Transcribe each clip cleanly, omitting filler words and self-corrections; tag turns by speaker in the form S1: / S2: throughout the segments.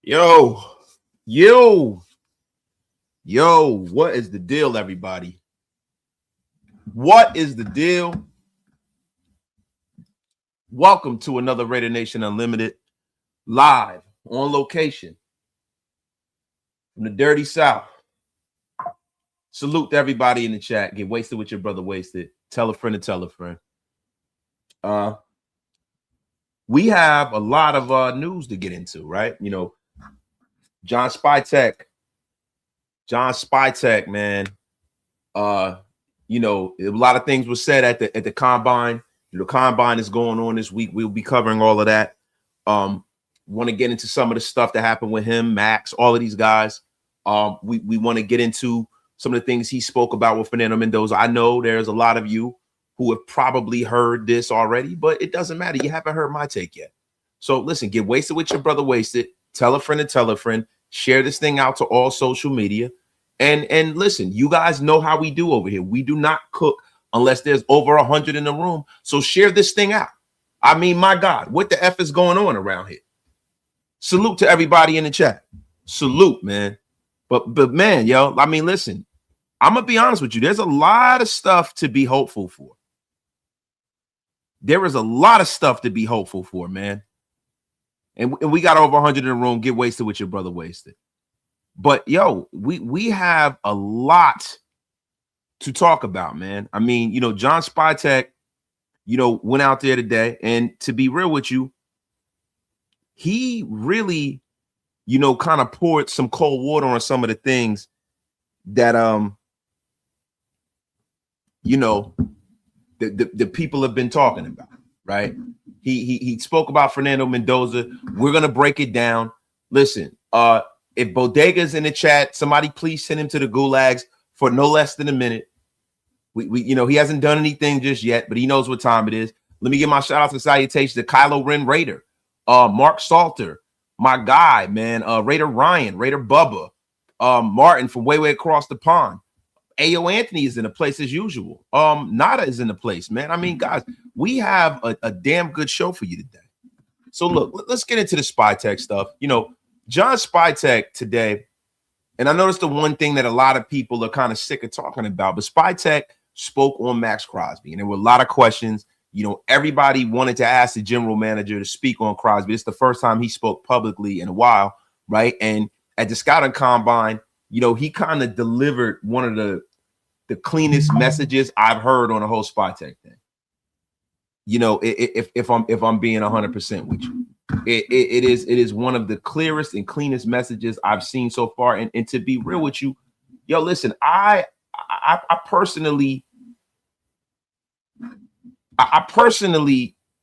S1: Yo, yo, yo, what is the deal, everybody? What is the deal? Welcome to another Raider Nation Unlimited live on location from the Dirty South. Salute to everybody in the chat. Get wasted with your brother wasted. Tell a friend to tell a friend. We have a lot of news to get into, right? You know, John Spytek, man. You know, a lot of things were said at the combine. The combine is going on this week. We'll be covering all of that. Want to get into some of the stuff that happened with him, Max, all of these guys. We want to get into some of the things he spoke about with Fernando Mendoza. I know there's a lot of you who have probably heard this already, but it doesn't matter. You haven't heard my take yet. So listen, get wasted with your brother wasted. Tell a friend and tell a friend. Share this thing out to all social media. And listen, you guys know how we do over here. We do not cook unless there's over 100 in the room. So share this thing out. I mean, my God, what the F is going on around here? Salute to everybody in the chat. Salute, man. But man, yo, I mean, listen, I'm going to be honest with you. There's a lot of stuff to be hopeful for. There is a lot of stuff to be hopeful for, man. And we got over 100 in the room. Get wasted with your brother wasted. But yo, we have a lot to talk about, man. I mean, you know, John Spytek, you know, went out there today, and to be real with you, he really, you know, kind of poured some cold water on some of the things that you know, the people have been talking about, right? He spoke about Fernando Mendoza. We're gonna break it down. Listen, if Bodega's in the chat, somebody please send him to the gulags for no less than a minute. We you know, he hasn't done anything just yet, but he knows what time it is. Let me give my shout out to salutations to Kylo Ren Raider, Mark Salter, my guy, man, Raider Ryan, Raider Bubba, Martin from way across the pond. Ayo Anthony is in the place as usual. Nada is in the place, man. I mean, guys, we have a damn good show for you today. So look, let's get into the Spytek stuff. You know, John Spytek today, and I noticed the one thing that a lot of people are kind of sick of talking about, but Spytek spoke on Max Crosby, and there were a lot of questions. You know, everybody wanted to ask the general manager to speak on Crosby. It's the first time he spoke publicly in a while, right? And at the scouting combine, you know, he kind of delivered one of the cleanest messages I've heard on the whole Spytek thing. You know, if I'm being 100% with you, it is one of the clearest and cleanest messages I've seen so far. And to be real with you, yo, listen, I personally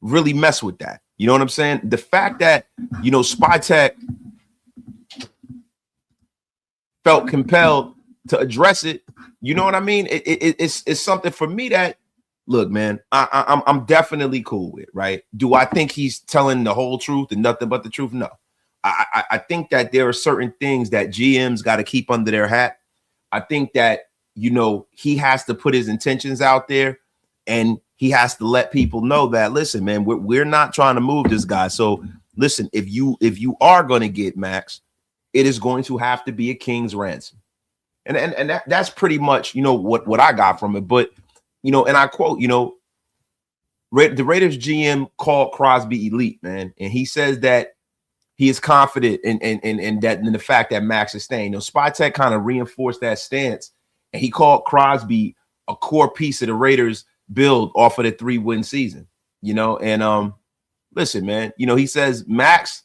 S1: really mess with that. You know what I'm saying? The fact that, you know, Spytek felt compelled to address it, you know what I mean? It's something for me that, look, man, I'm definitely cool with, right? Do I think he's telling the whole truth and nothing but the truth? No. I think that there are certain things that GMs got to keep under their hat. I think that, you know, he has to put his intentions out there, and he has to let people know that, listen, man, we're not trying to move this guy. So listen, if you are going to get Max, it is going to have to be a king's ransom. And that's pretty much, you know, what I got from it. But, you know, and I quote, you know, the Raiders GM called Crosby elite, man. And he says that he is confident in the fact that Max is staying. You know, Spytek kind of reinforced that stance, and he called Crosby a core piece of the Raiders build off of the 3-win season, you know. And listen, man, you know, he says Max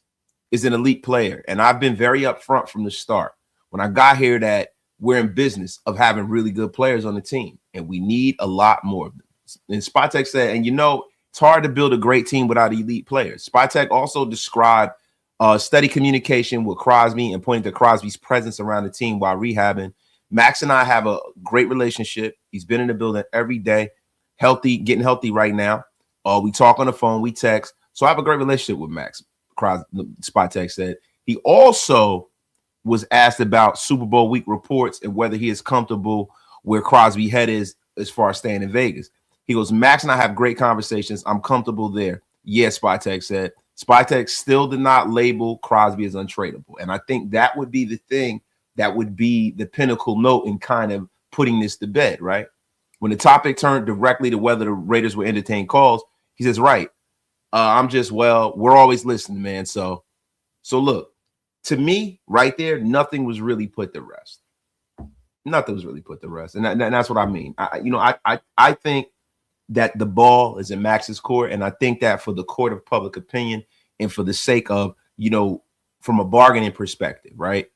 S1: is an elite player, and I've been very upfront from the start when I got here that we're in business of having really good players on the team, and we need a lot more of them. And Spytek said, and you know, it's hard to build a great team without elite players. Spytek also described steady communication with Crosby and pointing to Crosby's presence around the team while rehabbing. Max and I have a great relationship. He's been in the building every day, healthy, getting healthy right now. We talk on the phone, we text. So I have a great relationship with Max, Spytek said. He also was asked about Super Bowl week reports and whether he is comfortable where Crosby's head is as far as staying in Vegas. He goes, Max and I have great conversations. I'm comfortable there. Yes, Spytek said. Spytek still did not label Crosby as untradeable. And I think that would be the thing that would be the pinnacle note in kind of putting this to bed, right? When the topic turned directly to whether the Raiders would entertain calls, he says, right, we're always listening, man. So look, to me, right there, nothing was really put to rest. Nothing was really put to rest. And that's what I mean. I think that the ball is in Max's court. And I think that for the court of public opinion and for the sake of, from a bargaining perspective, right?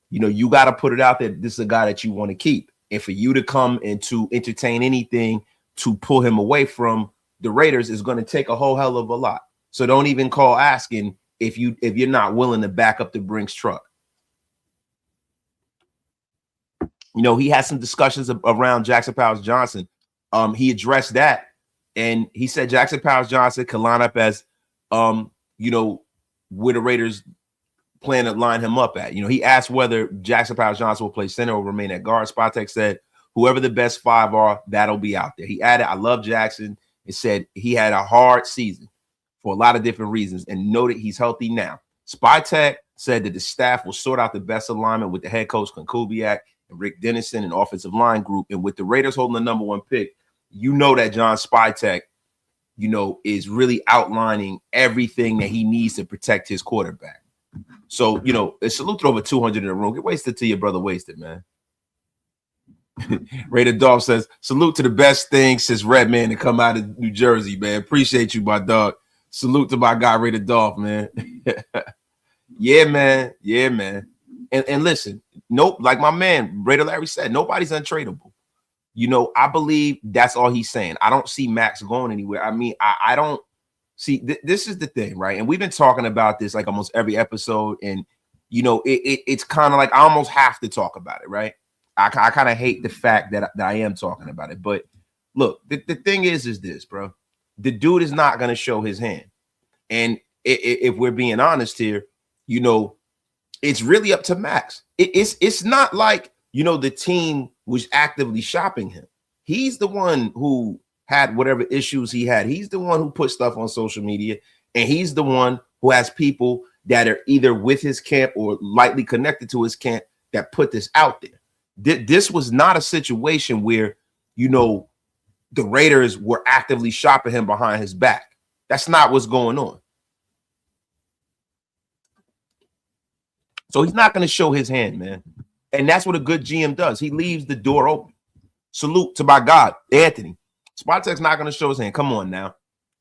S1: You got to put it out there. This is a guy that you want to keep. And for you to come and to entertain anything to pull him away from the Raiders is going to take a whole hell of a lot. So don't even call asking if you're not willing to back up the Brinks truck. He had some discussions around Jackson Powers Johnson. He addressed that, and he said Jackson Powers Johnson could line up as, where the Raiders plan to line him up at. He asked whether Jackson Powers Johnson will play center or remain at guard. Spytek said, whoever the best five are, that'll be out there. He added, I love Jackson. It said he had a hard season for a lot of different reasons and noted he's healthy now. Spytek said that the staff will sort out the best alignment with the head coach, Kubiak, and Rick Dennison and offensive line group. And with the Raiders holding the number one pick, that John Spytek, is really outlining everything that he needs to protect his quarterback. So, a salute to over 200 in the room. Get wasted to your brother wasted, man. Raider Dolph says, salute to the best thing since Redman to come out of New Jersey, man. Appreciate you, my dog. Salute to my guy, Raider Dolph, man. Yeah, man. Yeah, man. And listen, nope, like my man, Raider Larry said, nobody's untradeable. I believe that's all he's saying. I don't see Max going anywhere. I mean, I don't see this is the thing, right? And we've been talking about this like almost every episode. And, it's kind of like I almost have to talk about it, right? I kind of hate the fact that I am talking about it. But look, the thing is this, bro. The dude is not going to show his hand. And if we're being honest here, it's really up to Max. It's not like, the team was actively shopping him. He's the one who had whatever issues he had. He's the one who put stuff on social media. And he's the one who has people that are either with his camp or lightly connected to his camp that put this out there. This was not a situation where, the Raiders were actively shopping him behind his back. That's not what's going on. So he's not going to show his hand, man. And that's what a good GM does. He leaves the door open. Salute to my God, Anthony. Spytek's not going to show his hand. Come on now.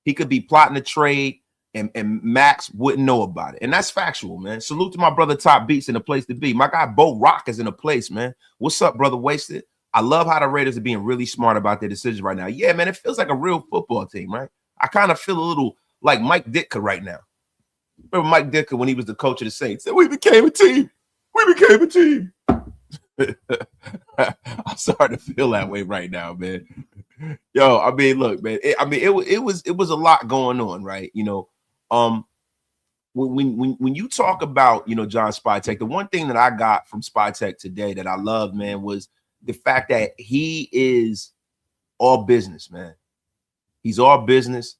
S1: He could be plotting a trade and Max wouldn't know about it. And that's factual, man. Salute to my brother Top Beats in the place to be. My guy Bo Rock is in a place, man. What's up, brother Wasted? I love how the Raiders are being really smart about their decisions right now. Yeah, man, it feels like a real football team, right? I kind of feel a little like Mike Ditka right now. Remember Mike Ditka when he was the coach of the Saints? Said, we became a team. We became a team. I'm starting to feel that way right now, man. Yo, I mean, look, man. It was a lot going on, right? When you talk about John Spytek, the one thing that I got from Spytek today that I love, man, was the fact that he is all business, man. He's all business,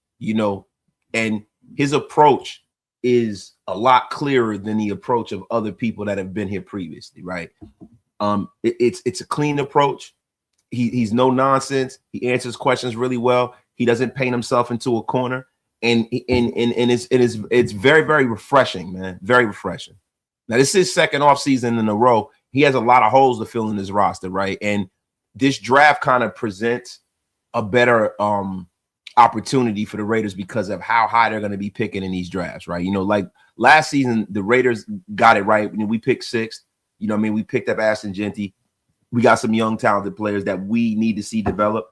S1: and his approach is a lot clearer than the approach of other people that have been here previously, right? It's a clean approach. He's no nonsense. He answers questions really well. He doesn't paint himself into a corner, and it's very, very refreshing, man. Very refreshing. Now, this is his second offseason in a row. He has a lot of holes to fill in his roster, right? And this draft kind of presents a better opportunity for the Raiders because of how high they're going to be picking in these drafts, right? Like last season, the Raiders got it right. We picked sixth. We picked up Ashton Genty. We got some young, talented players that we need to see develop.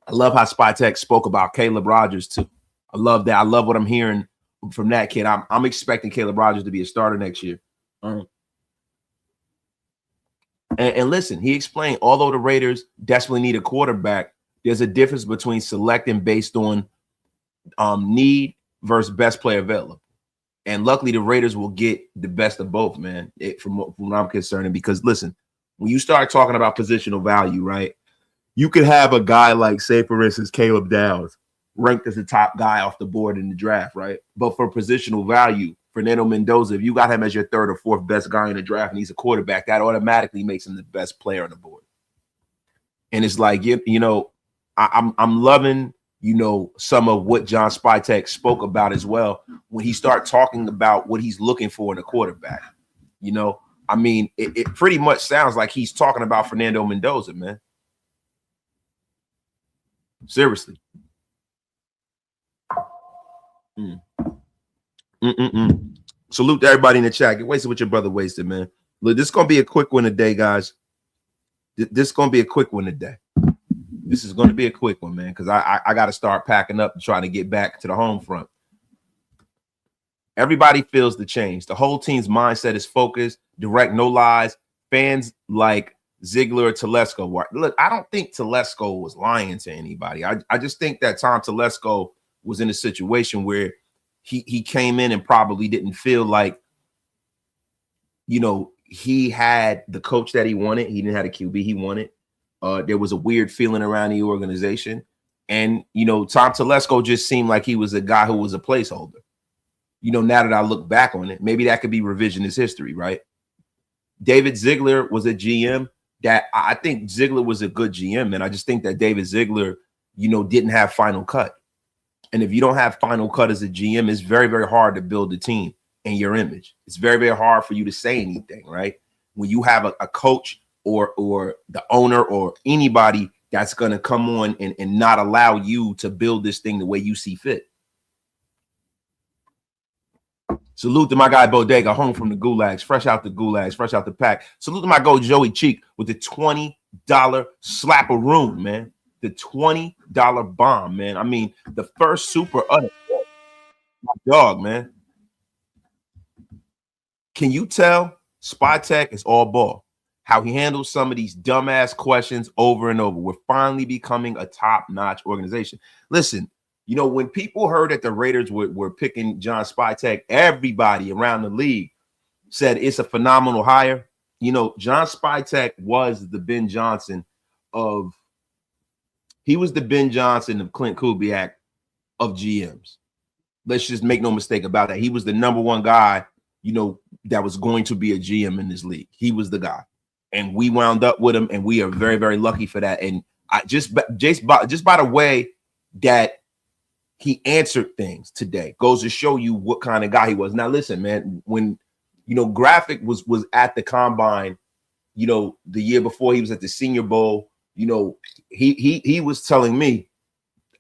S1: I love how Spytek spoke about Caleb Rogers, too. I love that. I love what I'm hearing from that kid. I'm expecting Caleb Rogers to be a starter next year. And listen, he explained, although the Raiders desperately need a quarterback, there's a difference between selecting based on need versus best player available. And luckily, the Raiders will get the best of both, man, from what I'm concerned. Because, listen, when you start talking about positional value, right, you could have a guy like, say, for instance, Caleb Downs, ranked as the top guy off the board in the draft, right? But for positional value, Fernando Mendoza, if you got him as your third or fourth best guy in the draft and he's a quarterback, that automatically makes him the best player on the board. And it's like, you know, I'm loving, you know, some of what John Spytek spoke about as well when he started talking about what he's looking for in a quarterback. You know, I mean, it pretty much sounds like he's talking about Fernando Mendoza, man. Seriously. Salute to everybody in the chat. Get wasted with your brother wasted, man. Look, this is going to be a quick one today, guys. This is going to be a quick one today. This is going to be a quick one, man, because I got to start packing up and trying to get back to the home front. Everybody feels the change. The whole team's mindset is focused, direct, no lies. Fans like Ziegler or Telesco. Look, I don't think Telesco was lying to anybody. I just think that Tom Telesco was in a situation where he came in and probably didn't feel like, you know, he had the coach that he wanted. He didn't have a QB he wanted. There was a weird feeling around the organization. And, you know, Tom Telesco just seemed like he was a guy who was a placeholder. You know, now that I look back on it, maybe that could be revisionist history, right? David Ziegler was a GM that I think Ziegler was a good GM, and I just think that David Ziegler, you know, didn't have final cut. And if you don't have final cut as a GM, it's very, very hard to build a team and your image. It's very, very hard for you to say anything, right? When you have a coach or the owner or anybody that's going to come on and not allow you to build this thing the way you see fit. Salute to my guy Bodega, home from the gulags, fresh out the gulags, fresh out the pack. Salute to my go Joey Cheek with the $20 slap-a-room, man. The $20 bomb, man. I mean, the first super my dog, man. Can you tell Spytek is all ball? How he handles some of these dumbass questions over and over. We're finally becoming a top-notch organization. Listen, you know, when people heard that the Raiders were picking John Spytek, everybody around the league said it's a phenomenal hire. You know, John Spytek was the Ben Johnson of Clint Kubiak of GMs. Let's just make no mistake about that. He was the number one guy, you know, that was going to be a GM in this league. He was the guy. And we wound up with him, and we are very, very lucky for that. And I just by the way that he answered things today goes to show you what kind of guy he was. Now, listen, man, when, you know, Graphic was at the combine, you know, the year before he was at the Senior Bowl, you know, he was telling me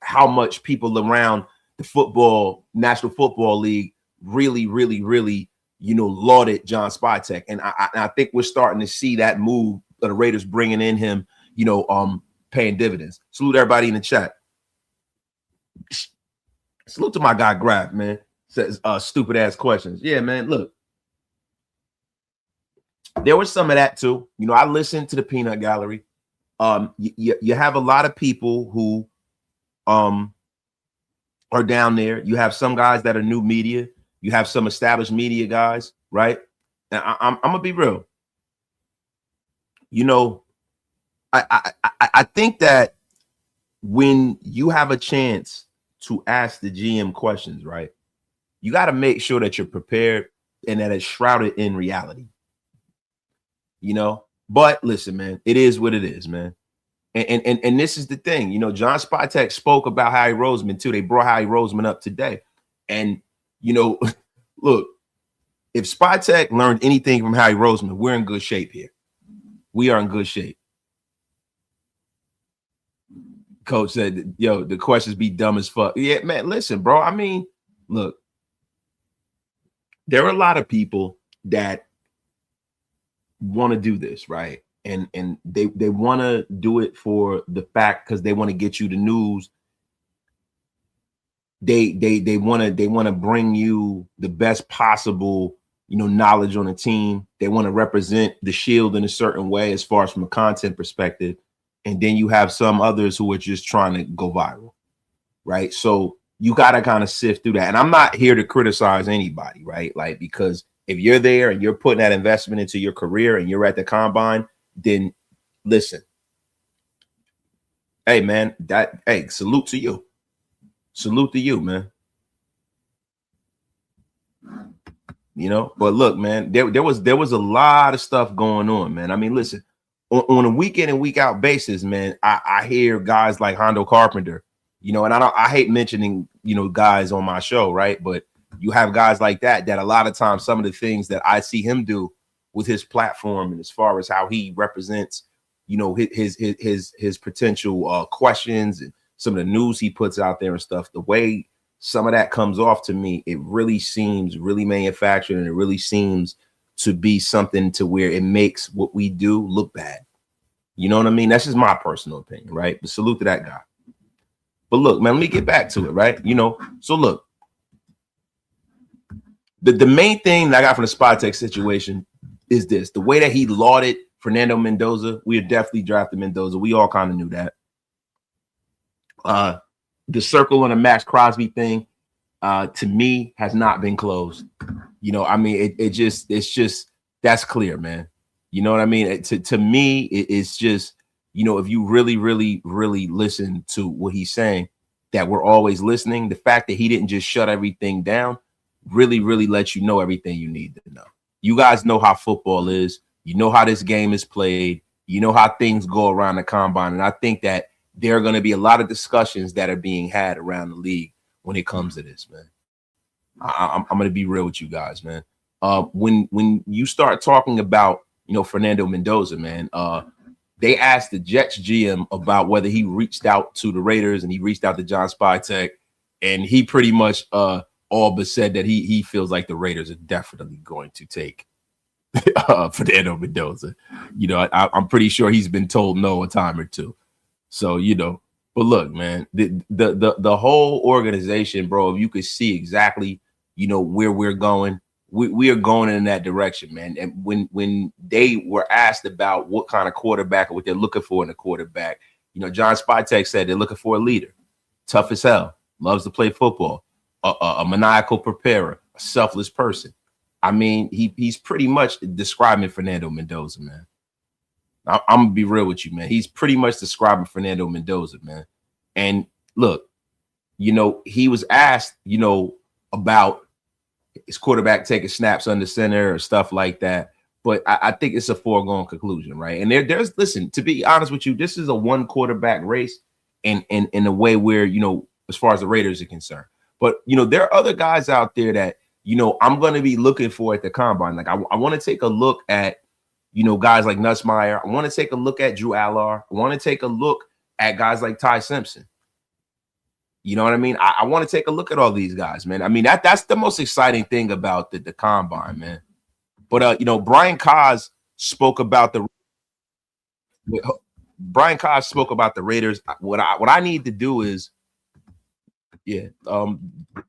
S1: how much people around the National Football League really, really, really, you know, lauded John Spytek. And I think we're starting to see that move of the Raiders bringing in him, you know, paying dividends. Salute everybody in the chat. Salute to my guy Graf, man. Says stupid ass questions. Yeah, man. Look, there was some of that too. You know, I listened to the Peanut Gallery. You have a lot of people who are down there. You have some guys that are new media. You have some established media guys, right? And I'm gonna be real. You know, I think that when you have a chance to ask the GM questions, right, you got to make sure that you're prepared and that it's shrouded in reality. You know, but listen, man, it is what it is, man. And this is the thing, you know, John Spytek spoke about Harry Roseman too. They brought Harry Roseman up today. And, you know, look, if Spytek learned anything from Harry Roseman, we're in good shape here. We are in good shape. Coach said, yo, the questions be dumb as fuck. Yeah, man, listen, bro. I mean, look, there are a lot of people that want to do this, right? And they want to do it for the fact because they want to get you the news. They want to bring you the best possible, you know, knowledge on the team. They want to represent the Shield in a certain way as far as from a content perspective. And then you have some others who are just trying to go viral, right? So you got to kind of sift through that. And I'm not here to criticize anybody, right? Like, because if you're there and you're putting that investment into your career and you're at the combine, then listen, hey, man, hey, salute to you. Salute to you, man. You know, but look, man, there was a lot of stuff going on, man. I mean, listen, on a week in and week out basis, man, I hear guys like Hondo Carpenter, you know, and I hate mentioning, you know, guys on my show, right? But you have guys like that a lot of times some of the things that I see him do with his platform and as far as how he represents, you know, his potential questions and some of the news he puts out there and stuff, the way some of that comes off to me, it really seems really manufactured, and it really seems to be something to where it makes what we do look bad. You know what I mean? That's just my personal opinion, right? But salute to that guy. But look, man, let me get back to it, right? You know, so look, the main thing that I got from the Spytek situation is this: the way that he lauded Fernando Mendoza. We had definitely drafted Mendoza. We all kind of knew that. The circle on the Max Crosby thing, to me, has not been closed. You know, I mean, it's just that's clear, man. You know what I mean? To me, it's just, you know, if you really listen to what he's saying, that we're always listening. The fact that he didn't just shut everything down really lets you know everything you need to know. You guys know how football is. You know how this game is played. You know how things go around the combine, and I think that there are going to be a lot of discussions that are being had around the league when it comes to this, man. I'm going to be real with you guys, man. When you start talking about, you know, Fernando Mendoza, man, they asked the Jets GM about whether he reached out to the Raiders, and he reached out to John Spytek, and he pretty much all but said that he feels like the Raiders are definitely going to take Fernando Mendoza. You know, I'm pretty sure he's been told no a time or two. So, you know, but look, man, the whole organization, bro, if you could see exactly, you know, where we're going, we are going in that direction, man. And when they were asked about what kind of quarterback or what they're looking for in a quarterback, you know, John Spytek said they're looking for a leader, tough as hell, loves to play football, a maniacal preparer, a selfless person. I mean, he's pretty much describing Fernando Mendoza, man. I'm gonna be real with you, man. He's pretty much describing Fernando Mendoza, man. And look, you know, he was asked, you know, about his quarterback taking snaps under center or stuff like that. But I think it's a foregone conclusion, right? And there's listen, to be honest with you, this is a one quarterback race, and in a way where, you know, as far as the Raiders are concerned. But you know, there are other guys out there that, you know, I'm gonna be looking for at the combine. Like I want to take a look at, you know, guys like Nussmeier. I want to take a look at Drew Allar. I want to take a look at guys like Ty Simpson. You know what I mean? I want to take a look at all these guys, man. I mean, that's the most exciting thing about the combine, man. But you know, Brian Kaz spoke about the Raiders. What I need to do is, yeah,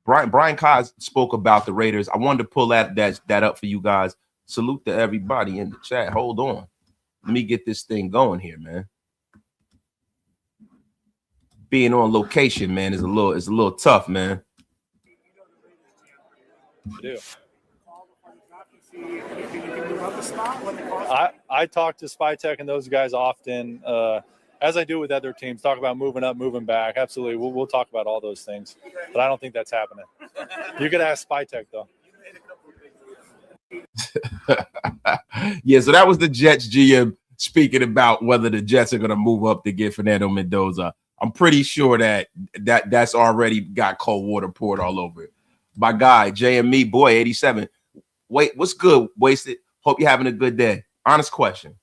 S1: Brian Kaz spoke about the Raiders. I wanted to pull that up for you guys. Salute to everybody in the chat. Hold on. Let me get this thing going here, man. Being on location, man, is a little tough, man.
S2: I talk to Spytek and those guys often, as I do with other teams. Talk about moving up, moving back. Absolutely, we'll talk about all those things, but I don't think that's happening. You could ask Spytek though.
S1: Yeah, so that was the Jets GM speaking about whether the Jets are going to move up to get Fernando Mendoza. I'm pretty sure that's already got cold water poured all over it. My guy, JME Boy 87. Wait, what's good, Wasted? Hope you're having a good day. Honest question.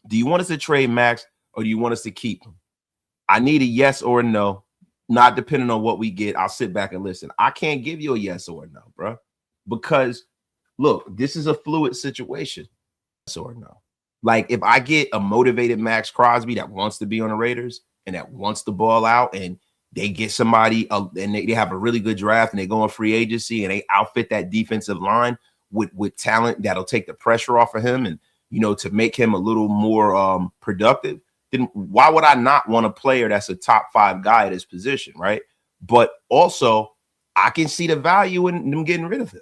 S1: Do you want us to trade Max, or do you want us to keep him? I need a yes or a no. Not depending on what we get. I'll sit back and listen. I can't give you a yes or a no, bro, because look, this is a fluid situation. Yes or no. Like, if I get a motivated Max Crosby that wants to be on the Raiders and that wants to ball out, and they get somebody and they have a really good draft and they go on free agency and they outfit that defensive line with talent that'll take the pressure off of him and, you know, to make him a little more productive, then why would I not want a player that's a top 5 guy at his position, right? But also, I can see the value in them getting rid of him.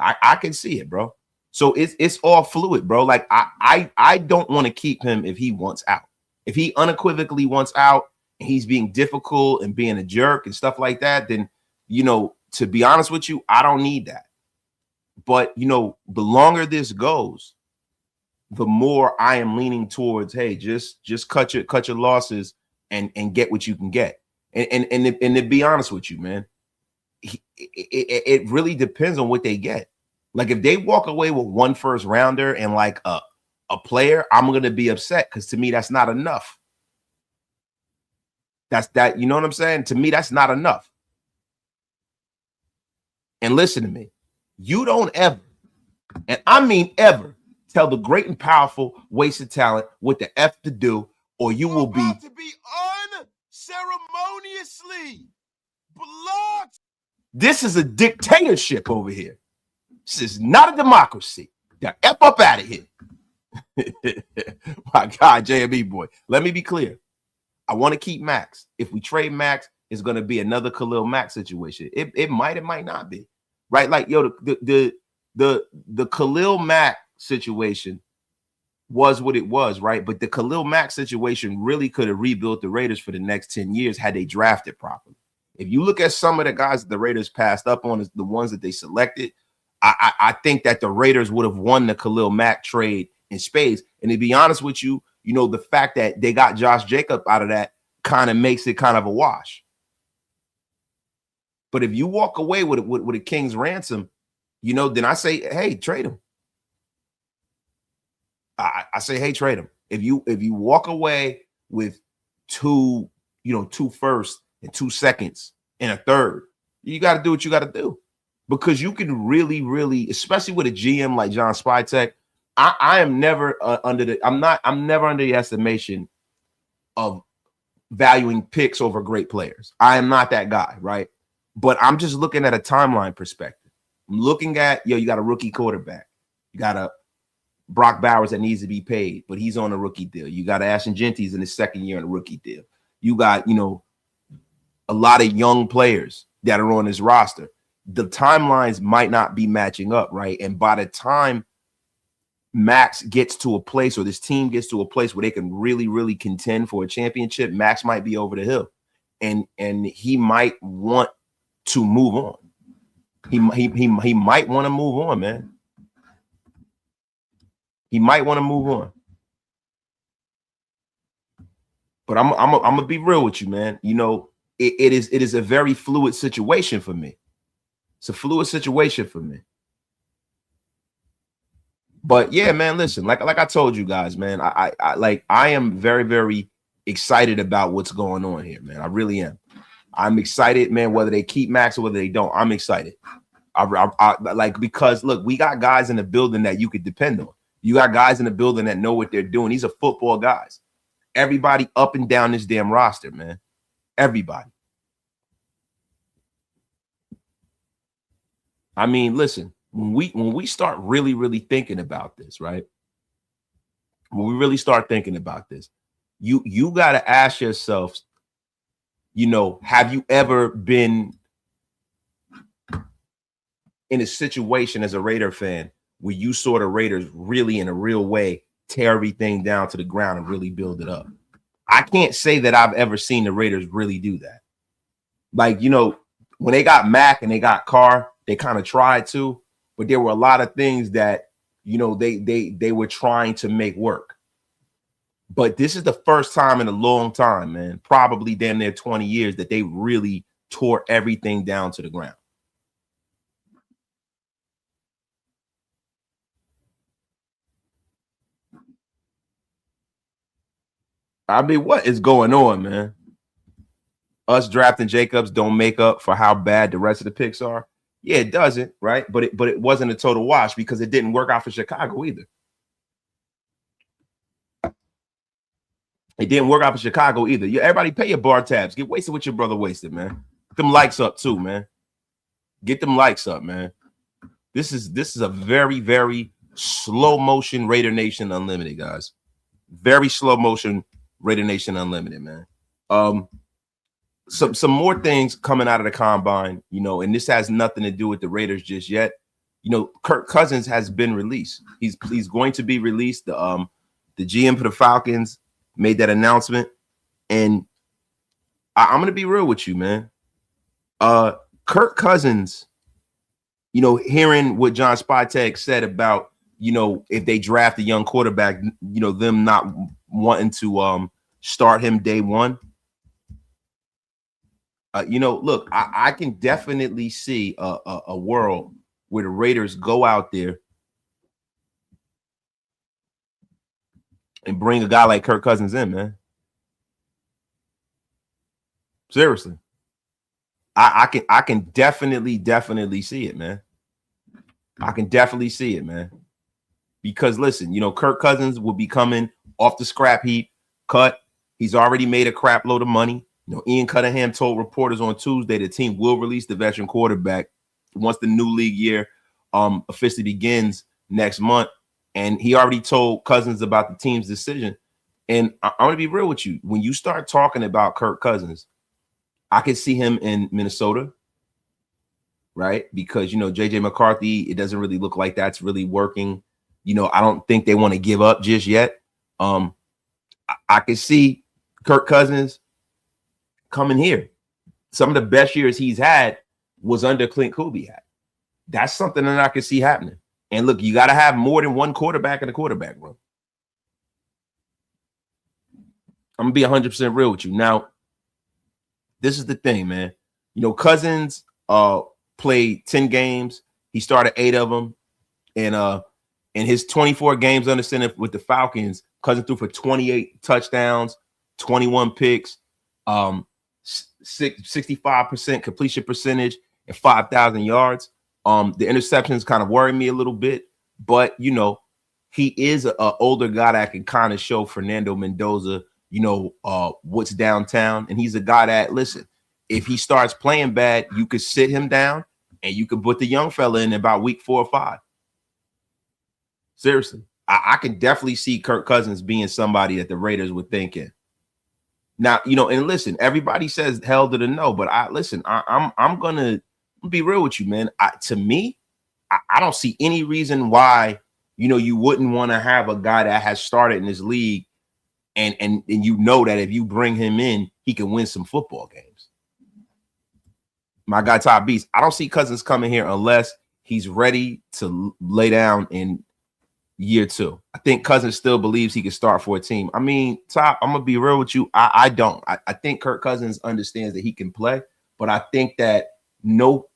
S1: I can see it, bro. So it's all fluid, bro. Like I don't want to keep him if he wants out. If he unequivocally wants out he's being difficult and being a jerk and stuff like that, then, you know, to be honest with you, I don't need that. But, you know, the longer this goes, the more I am leaning towards, hey, just cut your losses and get what you can get. And to be honest with you, man, it really depends on what they get. Like if they walk away with 1 first rounder and like a player, I'm gonna be upset because to me that's not enough. You know what I'm saying? To me, that's not enough. And listen to me, you don't ever, and I mean ever, tell the great and powerful wasted talent what the F to do, or you will be unceremoniously blocked. This is a dictatorship over here. This is not a democracy. Now F up out of here. My God, JME boy. Let me be clear. I want to keep Max. If we trade Max, it's going to be another Khalil Mack situation. It might not be. Right? Like, yo, the Khalil Mack situation was what it was, right? But the Khalil Mack situation really could have rebuilt the Raiders for the next 10 years had they drafted properly. If you look at some of the guys that the Raiders passed up on, the ones that they selected, I think that the Raiders would have won the Khalil Mack trade in spades. And to be honest with you, you know, the fact that they got Josh Jacobs out of that kind of makes it kind of a wash. But if you walk away with a king's ransom, you know, then I say, hey, trade him. I say, hey, trade him. If you walk away with 2 firsts and 2 seconds and a third, you got to do what you got to do, because you can really, really, especially with a GM like John Spytek, I am never I'm never under the estimation of valuing picks over great players. I am not that guy, right? But I'm just looking at a timeline perspective. I'm looking at, you got a rookie quarterback. You got a Brock Bowers that needs to be paid, but he's on a rookie deal. You got Ashton Genty's in his second year on a rookie deal. You got, a lot of young players that are on his roster. The timelines might not be matching up, right? And by the time Max gets to a place, or this team gets to a place where they can really, really contend for a championship, Max might be over the hill, and he might want to move on. He might want to move on, man. He might want to move on. But I'm gonna be real with you, man. You know, it is a very fluid situation for me. It's a fluid situation for me. But yeah, man, listen, like I told you guys, man, I am very, very excited about what's going on here, man. I really am. I'm excited, man, whether they keep Max or whether they don't. I'm excited. Because look, we got guys in the building that you could depend on. You got guys in the building that know what they're doing. These are football guys. Everybody up and down this damn roster, man. Everybody. I mean, listen, when we start really, really thinking about this, right? When we really start thinking about this, you got to ask yourself, have you ever been in a situation as a Raider fan where you saw the Raiders really, in a real way, tear everything down to the ground and really build it up? I can't say that I've ever seen the Raiders really do that. Like, when they got Mack and they got Carr, they kind of tried to, but there were a lot of things that, they were trying to make work. But this is the first time in a long time, man, probably damn near 20 years, that they really tore everything down to the ground. I mean, what is going on, man? Us drafting Jacobs don't make up for how bad the rest of the picks are. Yeah, it doesn't, right? But it wasn't a total wash because it didn't work out for Chicago either. It didn't work out for Chicago either. Everybody pay your bar tabs. Get wasted what your brother wasted, man. Get them likes up too, man. Get them likes up, man. This is a very, very slow motion Raider Nation Unlimited, guys. Very slow motion Raider Nation Unlimited, man. Some more things coming out of the combine, and this has nothing to do with the Raiders just yet. Kirk Cousins has been released. He's going to be released. The GM for the Falcons made that announcement, and I'm gonna be real with you, man. Kirk Cousins, hearing what John Spytek said about, if they draft a young quarterback, them not wanting to start him day one. Look, I can definitely see a world where the Raiders go out there and bring a guy like Kirk Cousins in, man. Seriously. I can definitely see it, man. I can definitely see it, man. Because listen, Kirk Cousins will be coming off the scrap heap, cut. He's already made a crap load of money. Ian Cunningham told reporters on Tuesday the team will release the veteran quarterback once the new league year officially begins next month. And he already told Cousins about the team's decision. And I'm going to be real with you. When you start talking about Kirk Cousins, I can see him in Minnesota, right? Because, J.J. McCarthy, it doesn't really look like that's really working. I don't think they want to give up just yet. I can see Kirk Cousins coming here. Some of the best years he's had was under Clint Kubiak. That's something that I can see happening. And look, you got to have more than one quarterback in the quarterback room. I'm going to be 100% real with you. Now, this is the thing, man. Cousins played 10 games. He started 8 of them. And in his 24 games under center with the Falcons, Cousins threw for 28 touchdowns, 21 picks, 65% completion percentage, and 5,000 yards. The interceptions kind of worry me a little bit, but he is an older guy that can kind of show Fernando Mendoza, what's downtown. And he's a guy that, listen, if he starts playing bad, you could sit him down and you could put the young fella in about week 4 or 5. Seriously, I can definitely see Kirk Cousins being somebody that the Raiders would think in. Now, and listen, everybody says hell to the no, but I'm gonna be real with you, man. To me, I don't see any reason why you wouldn't want to have a guy that has started in this league, and that if you bring him in, he can win some football games. My guy Todd Beast, I don't see Cousins coming here unless he's ready to lay down in year 2. I think Cousins still believes he can start for a team. I mean, Todd, I'm gonna be real with you. I don't. I think Kirk Cousins understands that he can play, but I think that no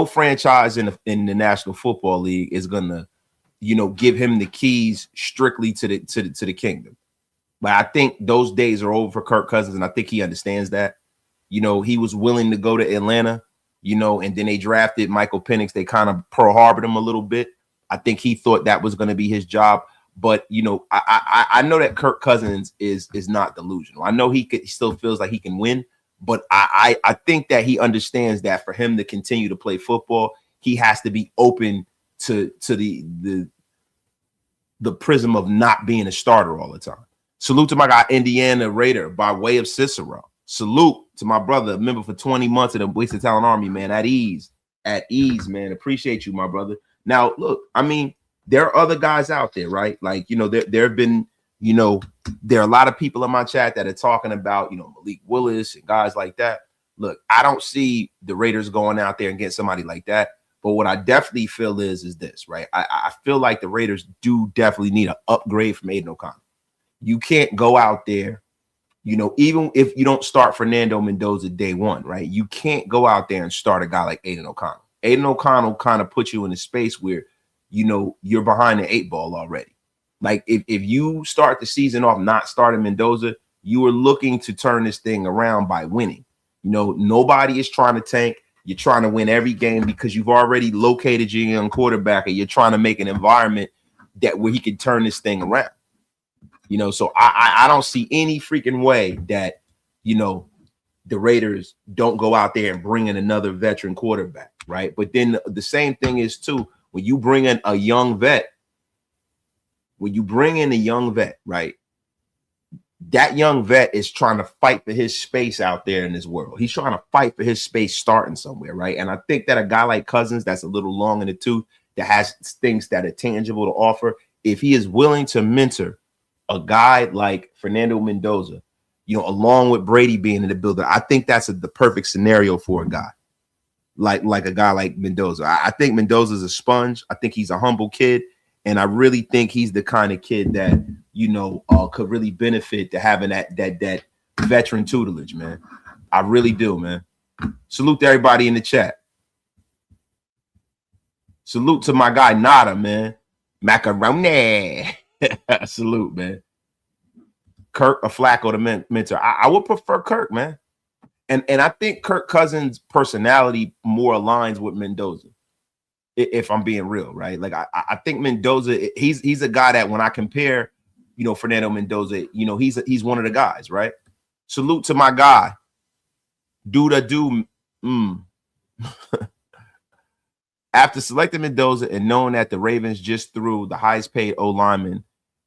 S1: franchise in the National Football League is gonna, give him the keys strictly to the kingdom. But I think those days are over for Kirk Cousins, and I think he understands that. He was willing to go to Atlanta, and then they drafted Michael Penix. They kind of Pearl Harbored him a little bit. I think he thought that was going to be his job. But, I know that Kirk Cousins is not delusional. I know he still feels like he can win. But I think that he understands that for him to continue to play football, he has to be open to the prism of not being a starter all the time. Salute to my guy, Indiana Raider, by way of Cicero. Salute to my brother, a member for 20 months of the Wasted Talent Army, man. At ease, man. Appreciate you, my brother. Now, look, I mean, there are other guys out there, right? Like, there have been, there are a lot of people in my chat that are talking about, Malik Willis and guys like that. Look, I don't see the Raiders going out there and getting somebody like that. But what I definitely feel is this, right? I feel like the Raiders do definitely need an upgrade from Aiden O'Connell. You can't go out there, even if you don't start Fernando Mendoza day one, right? You can't go out there and start a guy like Aiden O'Connell. Aiden O'Connell kind of puts you in a space where, you're behind the 8 ball already. Like if you start the season off not starting Mendoza, you are looking to turn this thing around by winning. Nobody is trying to tank. You're trying to win every game because you've already located your young quarterback and you're trying to make an environment where he can turn this thing around. So I don't see any freaking way that, the Raiders don't go out there and bring in another veteran quarterback, right? But then the same thing is too, when you bring in a young vet, right? That young vet is trying to fight for his space out there in this world. He's trying to fight for his space starting somewhere, right? And I think that a guy like Cousins, that's a little long in the tooth, that has things that are tangible to offer, if he is willing to mentor a guy like Fernando Mendoza, along with Brady being in the building. I think that's the perfect scenario for a guy like a guy like Mendoza. I think Mendoza's a sponge. I think he's a humble kid, and I really think he's the kind of kid that could really benefit to having that veteran tutelage, man. I really do, man. Salute to everybody in the chat. Salute to my guy Nada, man. Macaroni. Salute, man. Kirk or Flacco, the mentor. I would prefer Kirk, man. And I think Kirk Cousins' personality more aligns with Mendoza, if I'm being real, right? Like I think Mendoza, he's a guy that when I compare, Fernando Mendoza, he's one of the guys, right? Salute to my guy, do. After selecting Mendoza and knowing that the Ravens just threw the highest paid O lineman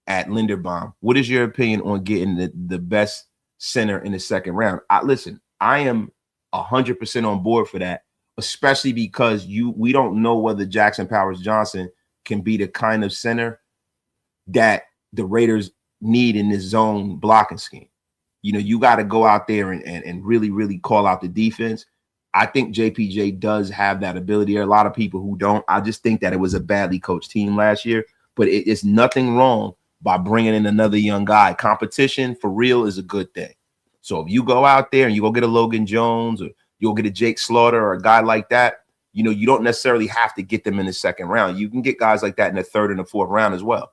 S1: at Linderbaum, what is your opinion on getting the best center in the second round? Listen, I am 100% on board for that, especially because we don't know whether Jackson Powers Johnson can be the kind of center that the Raiders need in this zone blocking scheme. You got to go out there and really, really call out the defense. I think JPJ does have that ability. There are a lot of people who don't. I just think that it was a badly coached team last year, but it's nothing wrong by bringing in another young guy. Competition for real is a good thing. So if you go out there and you go get a Logan Jones or you'll get a Jake Slaughter or a guy like that, you don't necessarily have to get them in the second round. You can get guys like that in the third and the fourth round as well.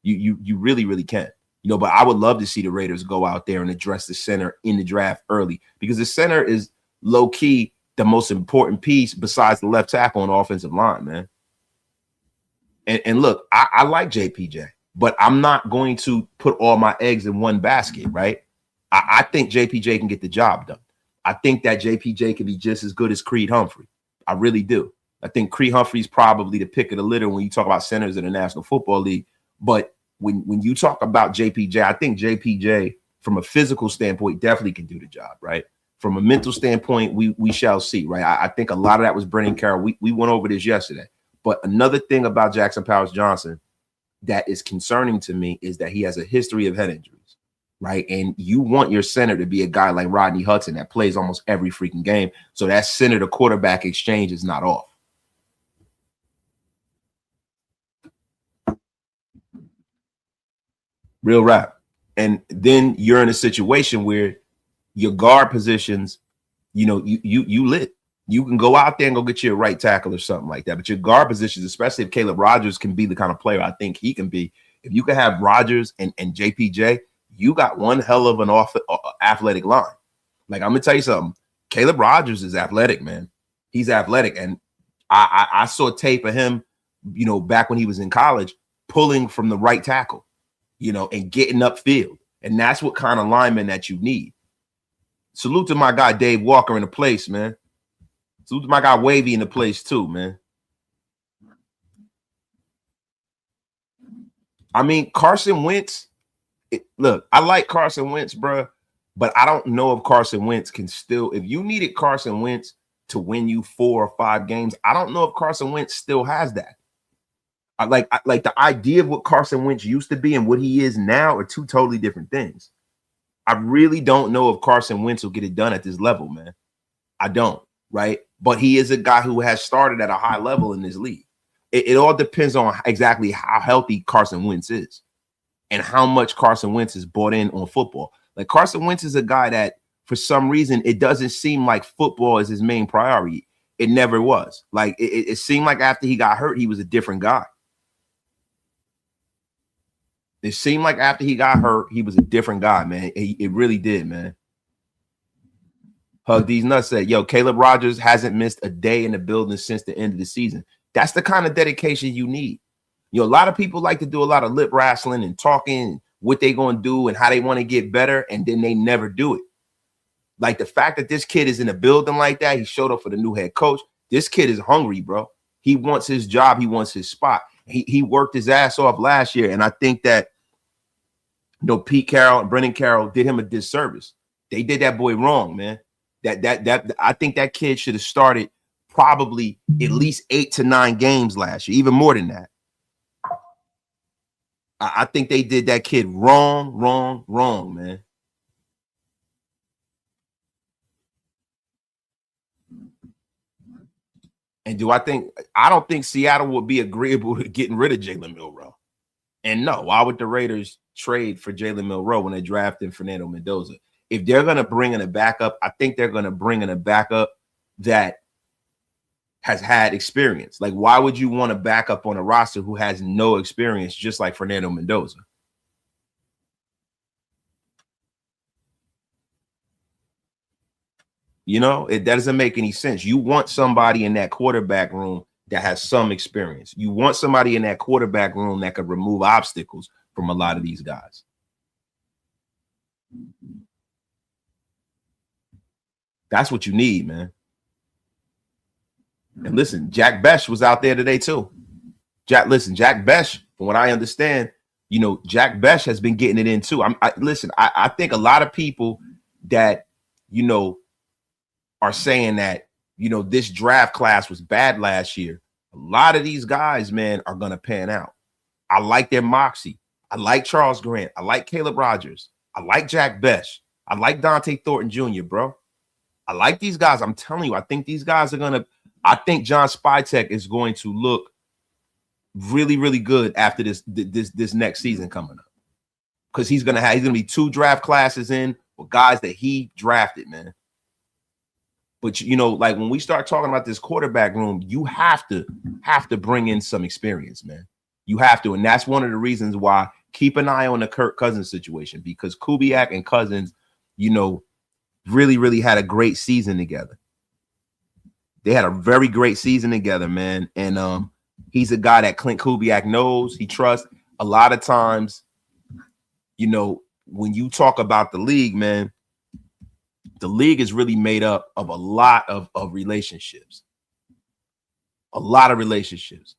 S1: You really, really can. But I would love to see the Raiders go out there and address the center in the draft early, because the center is low-key the most important piece besides the left tackle on the offensive line, man. And look, I like JPJ, but I'm not going to put all my eggs in one basket, right? I think JPJ can get the job done. I think that JPJ can be just as good as Creed Humphrey. I really do. I think Creed Humphrey's probably the pick of the litter when you talk about centers in the National Football League. But when you talk about JPJ, I think JPJ, from a physical standpoint, definitely can do the job, right? From a mental standpoint, we shall see, right? I think a lot of that was Brennan Carroll. We went over this yesterday. But another thing about Jackson Powers Johnson that is concerning to me is that he has a history of head injuries. Right. And you want your center to be a guy like Rodney Hudson that plays almost every freaking game. So that center to quarterback exchange is not off. Real rap. And then you're in a situation where your guard positions, you lit. You can go out there and go get you a right tackle or something like that. But your guard positions, especially if Caleb Rogers can be the kind of player I think he can be, if you can have Rogers and JPJ, you got one hell of an athletic line. Like, I'm gonna tell you something. Caleb Rogers is athletic, man. He's athletic, and I saw tape of him, back when he was in college, pulling from the right tackle, and getting upfield, and that's what kind of lineman that you need. Salute to my guy Dave Walker in the place, man. Salute to my guy Wavy in the place too, man. I mean, Carson Wentz. Look, I like Carson Wentz, bro, but I don't know if Carson Wentz can still. If you needed Carson Wentz to win you 4 or 5 games, I don't know if Carson Wentz still has that. I like the idea of what Carson Wentz used to be and what he is now are two totally different things. I really don't know if Carson Wentz will get it done at this level, man. I don't, right? But he is a guy who has started at a high level in this league. It all depends on exactly how healthy Carson Wentz is and how much Carson Wentz is bought in on football. Like, Carson Wentz is a guy that, for some reason, it doesn't seem like football is his main priority. It never was. Like, it seemed like after he got hurt, he was a different guy. It seemed like after he got hurt, he was a different guy, man. It really did, man. Hug These Nuts said, yo, Caleb Rogers hasn't missed a day in the building since the end of the season. That's the kind of dedication you need. A lot of people like to do a lot of lip wrestling and talking what they're going to do and how they want to get better, and then they never do it. Like, the fact that this kid is in a building like that, he showed up for the new head coach. This kid is hungry, bro. He wants his job. He wants his spot. He worked his ass off last year, and I think that, Pete Carroll and Brennan Carroll did him a disservice. They did that boy wrong, man. That I think that kid should have started probably at least 8 to 9 games last year, even more than that. I think they did that kid wrong, man. And I don't think Seattle would be agreeable to getting rid of Jalen Milroe. And no, why would the Raiders trade for Jalen Milroe when they drafted Fernando Mendoza? If they're going to bring in a backup, I think they're going to bring in a backup that has had experience. Like, why would you want a backup on a roster who has no experience, just like Fernando Mendoza? You know, that doesn't make any sense. You want somebody in that quarterback room that has some experience. You want somebody in that quarterback room that could remove obstacles from a lot of these guys. That's what you need, man. And listen, Jack Besh was out there today too. Jack Besh, from what I understand, you know, Jack Besh has been getting it in too. I think a lot of people that, you know, are saying that, you know, this draft class was bad last year. A lot of these guys, man, are going to pan out. I like their moxie. I like Charles Grant. I like Caleb Rogers. I like Jack Besh. I like Dante Thornton Jr., bro. I like these guys. I'm telling you, I think these guys are going to, I think John Spytek is going to look really, really good after this next season coming up. Because he's gonna be 2 draft classes in with guys that he drafted, man. But you know, like when we start talking about this quarterback room, you have to bring in some experience, man. You have to, and that's one of the reasons why keep an eye on the Kirk Cousins situation, because Kubiak and Cousins, you know, really, really had a great season together. They had a very great season together, man. And he's a guy that Clint Kubiak knows, he trusts. A lot of times, you know, when you talk about the league, man, the league is really made up of a lot of relationships. A lot of relationships.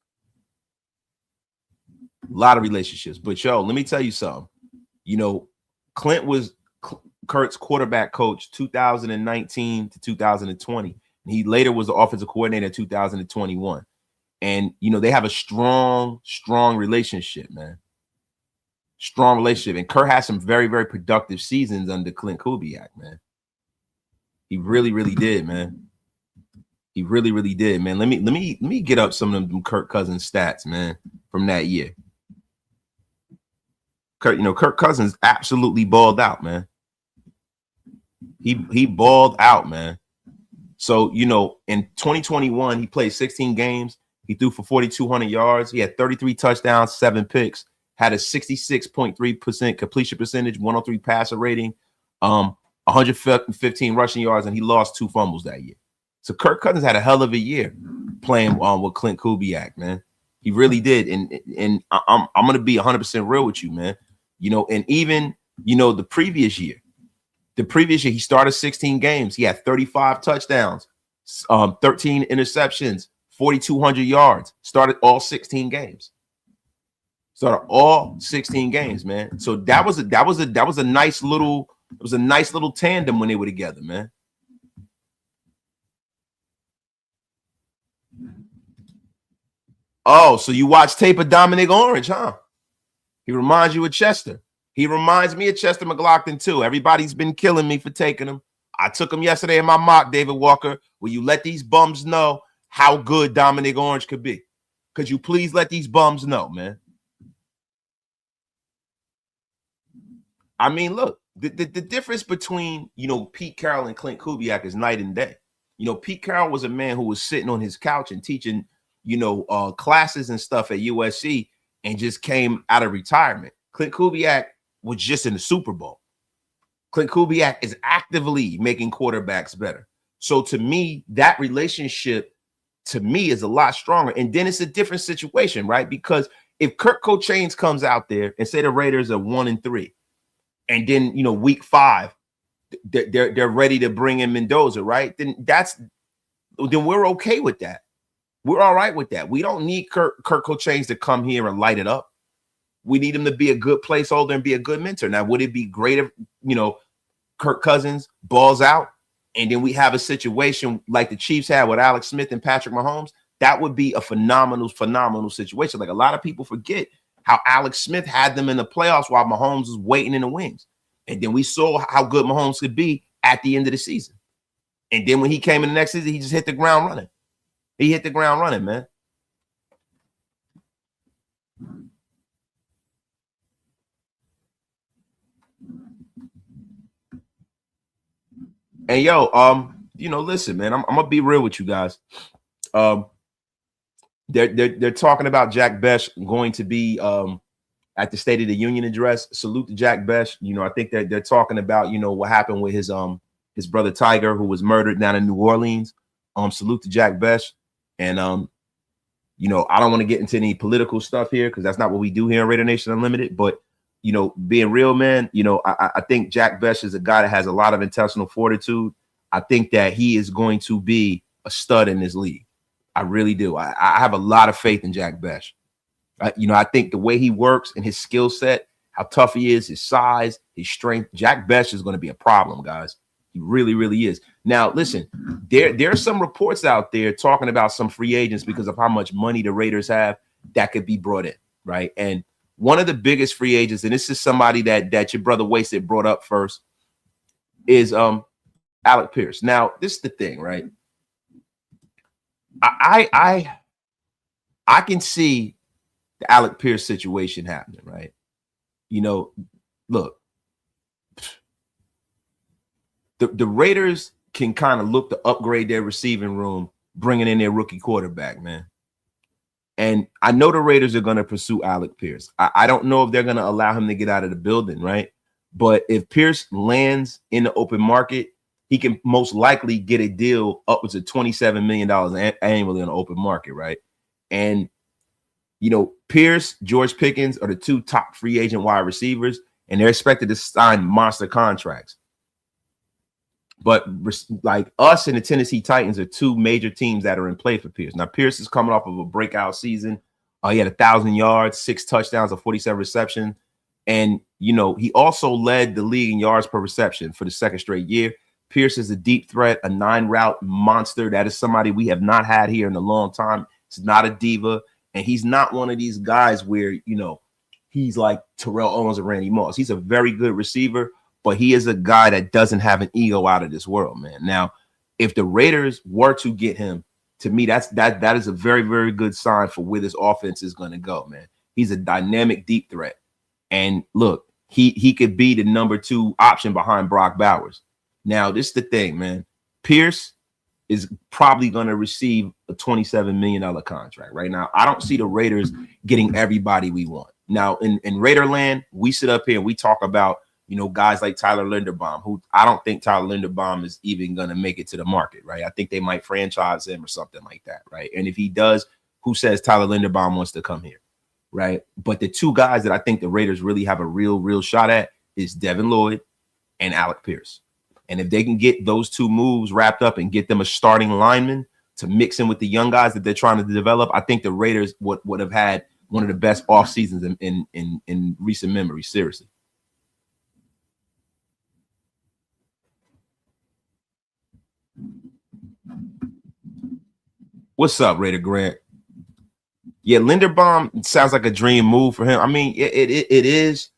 S1: A lot of relationships. But yo, let me tell you something. You know, Clint was Kurt's quarterback coach 2019 to 2020. He later was the offensive coordinator in 2021. And, you know, they have a strong relationship, man. Strong relationship. And Kurt has some very, very productive seasons under Clint Kubiak, man. He really, really did, man. He really, really did, man. Let me get up some of them Kirk Cousins stats, man, from that year. Kirk Cousins absolutely balled out, man. He balled out, man. So, you know, in 2021, he played 16 games. He threw for 4,200 yards. He had 33 touchdowns, 7 picks, had a 66.3% completion percentage, 103 passer rating, 115 rushing yards, and he lost 2 fumbles that year. So Kirk Cousins had a hell of a year playing with Clint Kubiak, man. He really did. And I'm going to be 100% real with you, man. You know, and even, you know, the previous year, he started 16 games. He had 35 touchdowns, 13 interceptions, 4,200 yards. Started all 16 games. Started all 16 games, man. So that was a nice little tandem when they were together, man. Oh, so you watch tape of Dominic Orange, huh? He reminds you of Chester. He reminds me of Chester McLaughlin, too. Everybody's been killing me for taking him. I took him yesterday in my mock, David Walker. Will you let these bums know how good Dominic Orange could be? Could you please let these bums know, man? I mean, look, the difference between, you know, Pete Carroll and Clint Kubiak is night and day. You know, Pete Carroll was a man who was sitting on his couch and teaching, you know, classes and stuff at USC and just came out of retirement. Clint Kubiak was just in the Super Bowl. Clint Kubiak is actively making quarterbacks better. So to me, that relationship to me is a lot stronger. And then it's a different situation, right? Because if Kirk Cochains comes out there and say the Raiders are 1-3, and then, you know, week 5, they're ready to bring in Mendoza, right? Then we're okay with that. We're all right with that. We don't need Kirk Cochains to come here and light it up. We need him to be a good placeholder and be a good mentor. Now, would it be great if, you know, Kirk Cousins balls out and then we have a situation like the Chiefs had with Alex Smith and Patrick Mahomes? That would be a phenomenal situation. Like, a lot of people forget how Alex Smith had them in the playoffs while Mahomes was waiting in the wings. And then we saw how good Mahomes could be at the end of the season. And then when he came in the next season, he just hit the ground running. He hit the ground running, man. And yo, listen, man, I'm gonna be real with you guys. They're talking about Jack Bech going to be at the State of the Union address. Salute to Jack Bech. I think that they're talking about what happened with his brother Tiger, who was murdered down in New Orleans. Salute to Jack Bech. And I don't want to get into any political stuff here because that's not what we do here in Raider Nation Unlimited. But being real, man, I think Jack Bech is a guy that has a lot of intentional fortitude. I think that he is going to be a stud in this league. I really do. I have a lot of faith in Jack Bech. I think the way he works and his skill set, how tough he is, his size, his strength, Jack Bech is going to be a problem, guys. He really, really is. Now, listen, there are some reports out there talking about some free agents because of how much money the Raiders have that could be brought in, right? And one of the biggest free agents, and this is somebody that your brother Wasted brought up first, is Alec Pierce. Now, this is the thing, right? I can see the Alec Pierce situation happening, right? Look, the Raiders can kind of look to upgrade their receiving room, bringing in their rookie quarterback, man. And I know the Raiders are going to pursue Alec Pierce. I don't know if they're going to allow him to get out of the building, right? But if Pierce lands in the open market, he can most likely get a deal upwards of $27 million annually on the open market, right? And, Pierce, George Pickens are the two top free agent wide receivers, and they're expected to sign monster contracts. But like us and the Tennessee Titans are two major teams that are in play for Pierce. Now, Pierce is coming off of a breakout season. He had 1,000 yards, 6 touchdowns, and 47 receptions. And, he also led the league in yards per reception for the second straight year. Pierce is a deep threat, a 9-route monster. That is somebody we have not had here in a long time. He's not a diva. And he's not one of these guys where, he's like Terrell Owens or Randy Moss. He's a very good receiver, but he is a guy that doesn't have an ego out of this world, man. Now, if the Raiders were to get him, to me, that is a very, very good sign for where this offense is going to go, man. He's a dynamic deep threat. And look, he could be the number 2 option behind Brock Bowers. Now, this is the thing, man. Pierce is probably going to receive a $27 million contract right now. I don't see the Raiders getting everybody we want. Now, in Raiderland, we sit up here and we talk about, guys like Tyler Linderbaum, who I don't think Tyler Linderbaum is even going to make it to the market, right? I think they might franchise him or something like that, right? And if he does, who says Tyler Linderbaum wants to come here, right? But the two guys that I think the Raiders really have a real shot at is Devin Lloyd and Alec Pierce. And if they can get those two moves wrapped up and get them a starting lineman to mix in with the young guys that they're trying to develop, I think the Raiders would have had one of the best off seasons in recent memory. Seriously. What's up, Raider Grant? Yeah, Linderbaum sounds like a dream move for him. I mean, it is.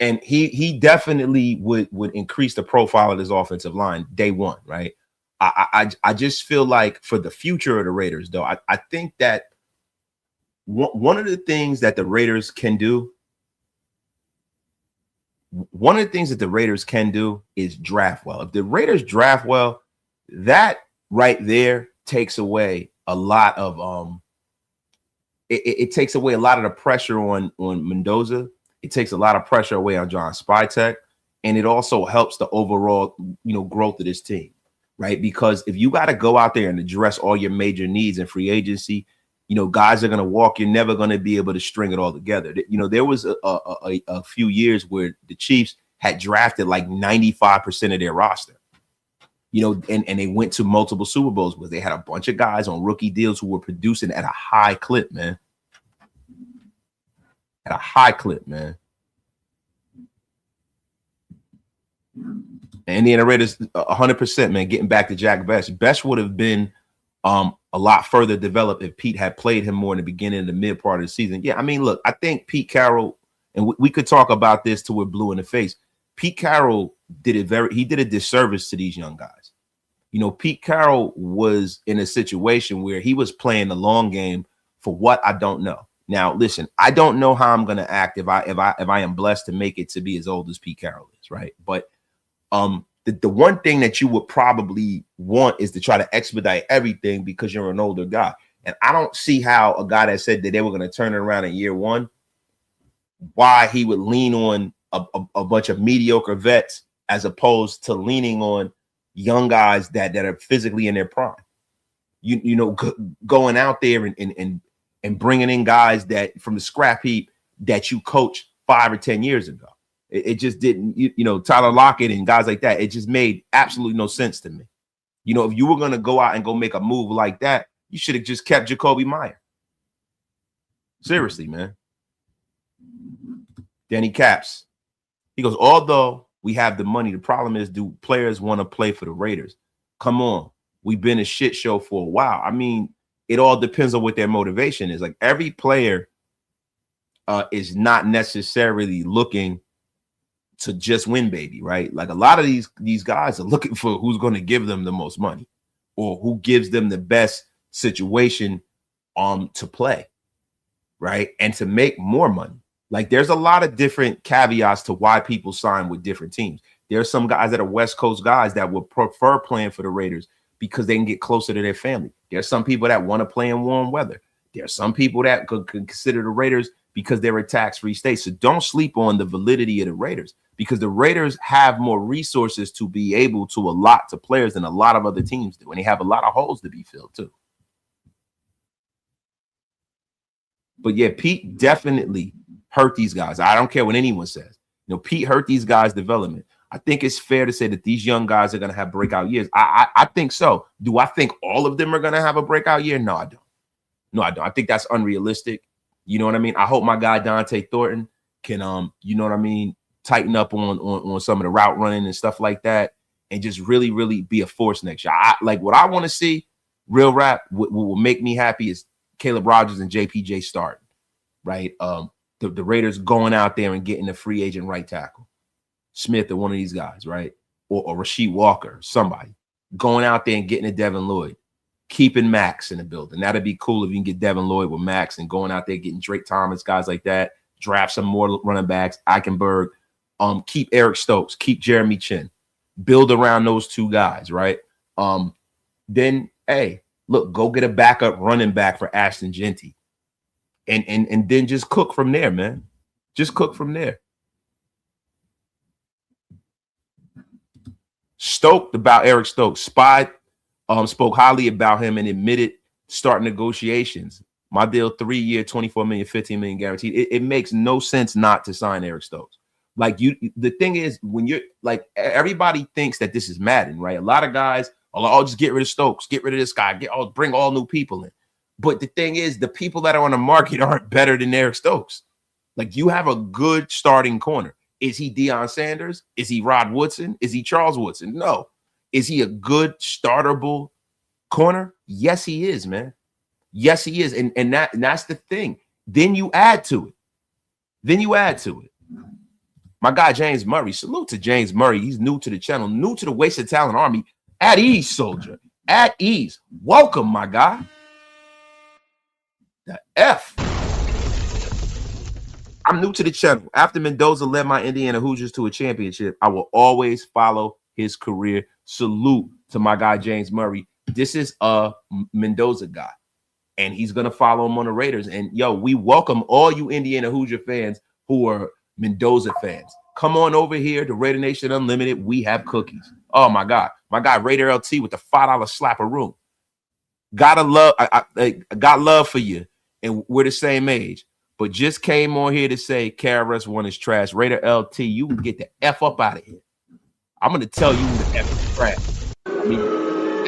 S1: And he definitely would increase the profile of this offensive line day one, right? I just feel like for the future of the Raiders, though, I think that one of the things that the Raiders can do, is draft well. If the Raiders draft well, that right there takes away a lot of it takes away a lot of the pressure on Mendoza. It takes a lot of pressure away on John Spytek, and it also helps the overall, growth of this team, right? Because if you got to go out there and address all your major needs in free agency, guys are going to walk. You're never going to be able to string it all together. There was a few years where the Chiefs had drafted like 95% of their roster, and they went to multiple Super Bowls where they had a bunch of guys on rookie deals who were producing at a high clip, man. At a high clip, man. And Indiana Raiders 100%, man, getting back to Jack Bech. Bech would have been a lot further developed if Pete had played him more in the beginning and the mid part of the season. Yeah, I mean, look, I think Pete Carroll, and we could talk about this till we're blue in the face. Pete Carroll did a disservice to these young guys. You know, Pete Carroll was in a situation where he was playing the long game for what I don't know. Now, listen, I don't know how I'm going to act if I am blessed to make it to be as old as Pete Carroll is, right? But the one thing that you would probably want is to try to expedite everything because you're an older guy. And I don't see how a guy that said that they were going to turn it around in year one, why he would lean on a bunch of mediocre vets as opposed to leaning on young guys that are physically in their prime. You know, going out there and bringing in guys that from the scrap heap that you coached 5 or 10 years ago. It just didn't, you know, Tyler Lockett and guys like that. It just made absolutely no sense to me. You know, if you were going to go out and go make a move like that, you should have just kept Jacoby Meyer. Seriously, man. Danny Caps. He goes, although we have the money, the problem is, do players want to play for the Raiders? Come on. We've been a shit show for a while. I mean, it all depends on what their motivation is. Like every player is not necessarily looking to just win, baby, right? Like a lot of these guys are looking for who's going to give them the most money or who gives them the best situation to play, right? And to make more money. Like there's a lot of different caveats to why people sign with different teams. There are some guys that are West Coast guys that would prefer playing for the Raiders because they can get closer to their family. There are some people that want to play in warm weather. There are some people that could consider the Raiders because they're a tax-free state. So don't sleep on the validity of the Raiders because the Raiders have more resources to be able to allot to players than a lot of other teams do. And they have a lot of holes to be filled too. But yeah, Pete definitely hurt these guys. I don't care what anyone says. You know, Pete hurt these guys' development. I think it's fair to say that these young guys are going to have breakout years. I think so. Do I think all of them are going to have a breakout year? No, I don't. No, I don't. I think that's unrealistic. You know what I mean? I hope my guy Dante Thornton can, you know what I mean, tighten up on some of the route running and stuff like that, and just really, really be a force next year. Like what I want to see, real rap, what will make me happy is Caleb Rogers and JPJ starting, right? The Raiders going out there and getting a free agent right tackle, Smith or one of these guys, right? Or Rasheed Walker, somebody going out there and getting a Devin Lloyd. Keeping Max in the building. That'd be cool if you can get Devin Lloyd with Max and going out there getting Drake Thomas, guys like that. Draft some more running backs. Eichenberg. Keep Eric Stokes. Keep Jeremy Chin. Build around those two guys, right? Then, hey, look, go get a backup running back for Ashton Genty. And then just cook from there, man. Just cook from there. Stoked about Eric Stokes. Spy spoke highly about him and admitted start negotiations. My deal, 3-year, $24 million, $15 million guaranteed. It makes no sense not to sign Eric Stokes. Like the thing is, when you're like, everybody thinks that this is Madden, right? A lot of guys, I'll just get rid of Stokes, get rid of this guy, bring all new people in. But the thing is, the people that are on the market aren't better than Eric Stokes. Like you have a good starting corner. Is he Deion Sanders? Is he Rod Woodson? Is he Charles Woodson? No. Is he a good startable corner? Yes, he is, man. Yes, he is. And that's the thing. Then you add to it. My guy, James Murray. Salute to James Murray. He's new to the channel, new to the Wasted Talent Army. At ease, soldier. At ease. Welcome, my guy. The F. I'm new to the channel. After Mendoza led my Indiana Hoosiers to a championship, I will always follow his career. Salute to my guy, James Murray. This is a Mendoza guy, and he's going to follow him on the Raiders. And, yo, we welcome all you Indiana Hoosier fans who are Mendoza fans. Come on over here to Raider Nation Unlimited. We have cookies. Oh, my God. My guy, Raider LT with the $5 slap a room. Gotta love, I got love for you, and we're the same age. But just came on here to say KRS-One is trash. Raider LT, you can get the F up out of here. I'm going to tell you the F is trash. I mean,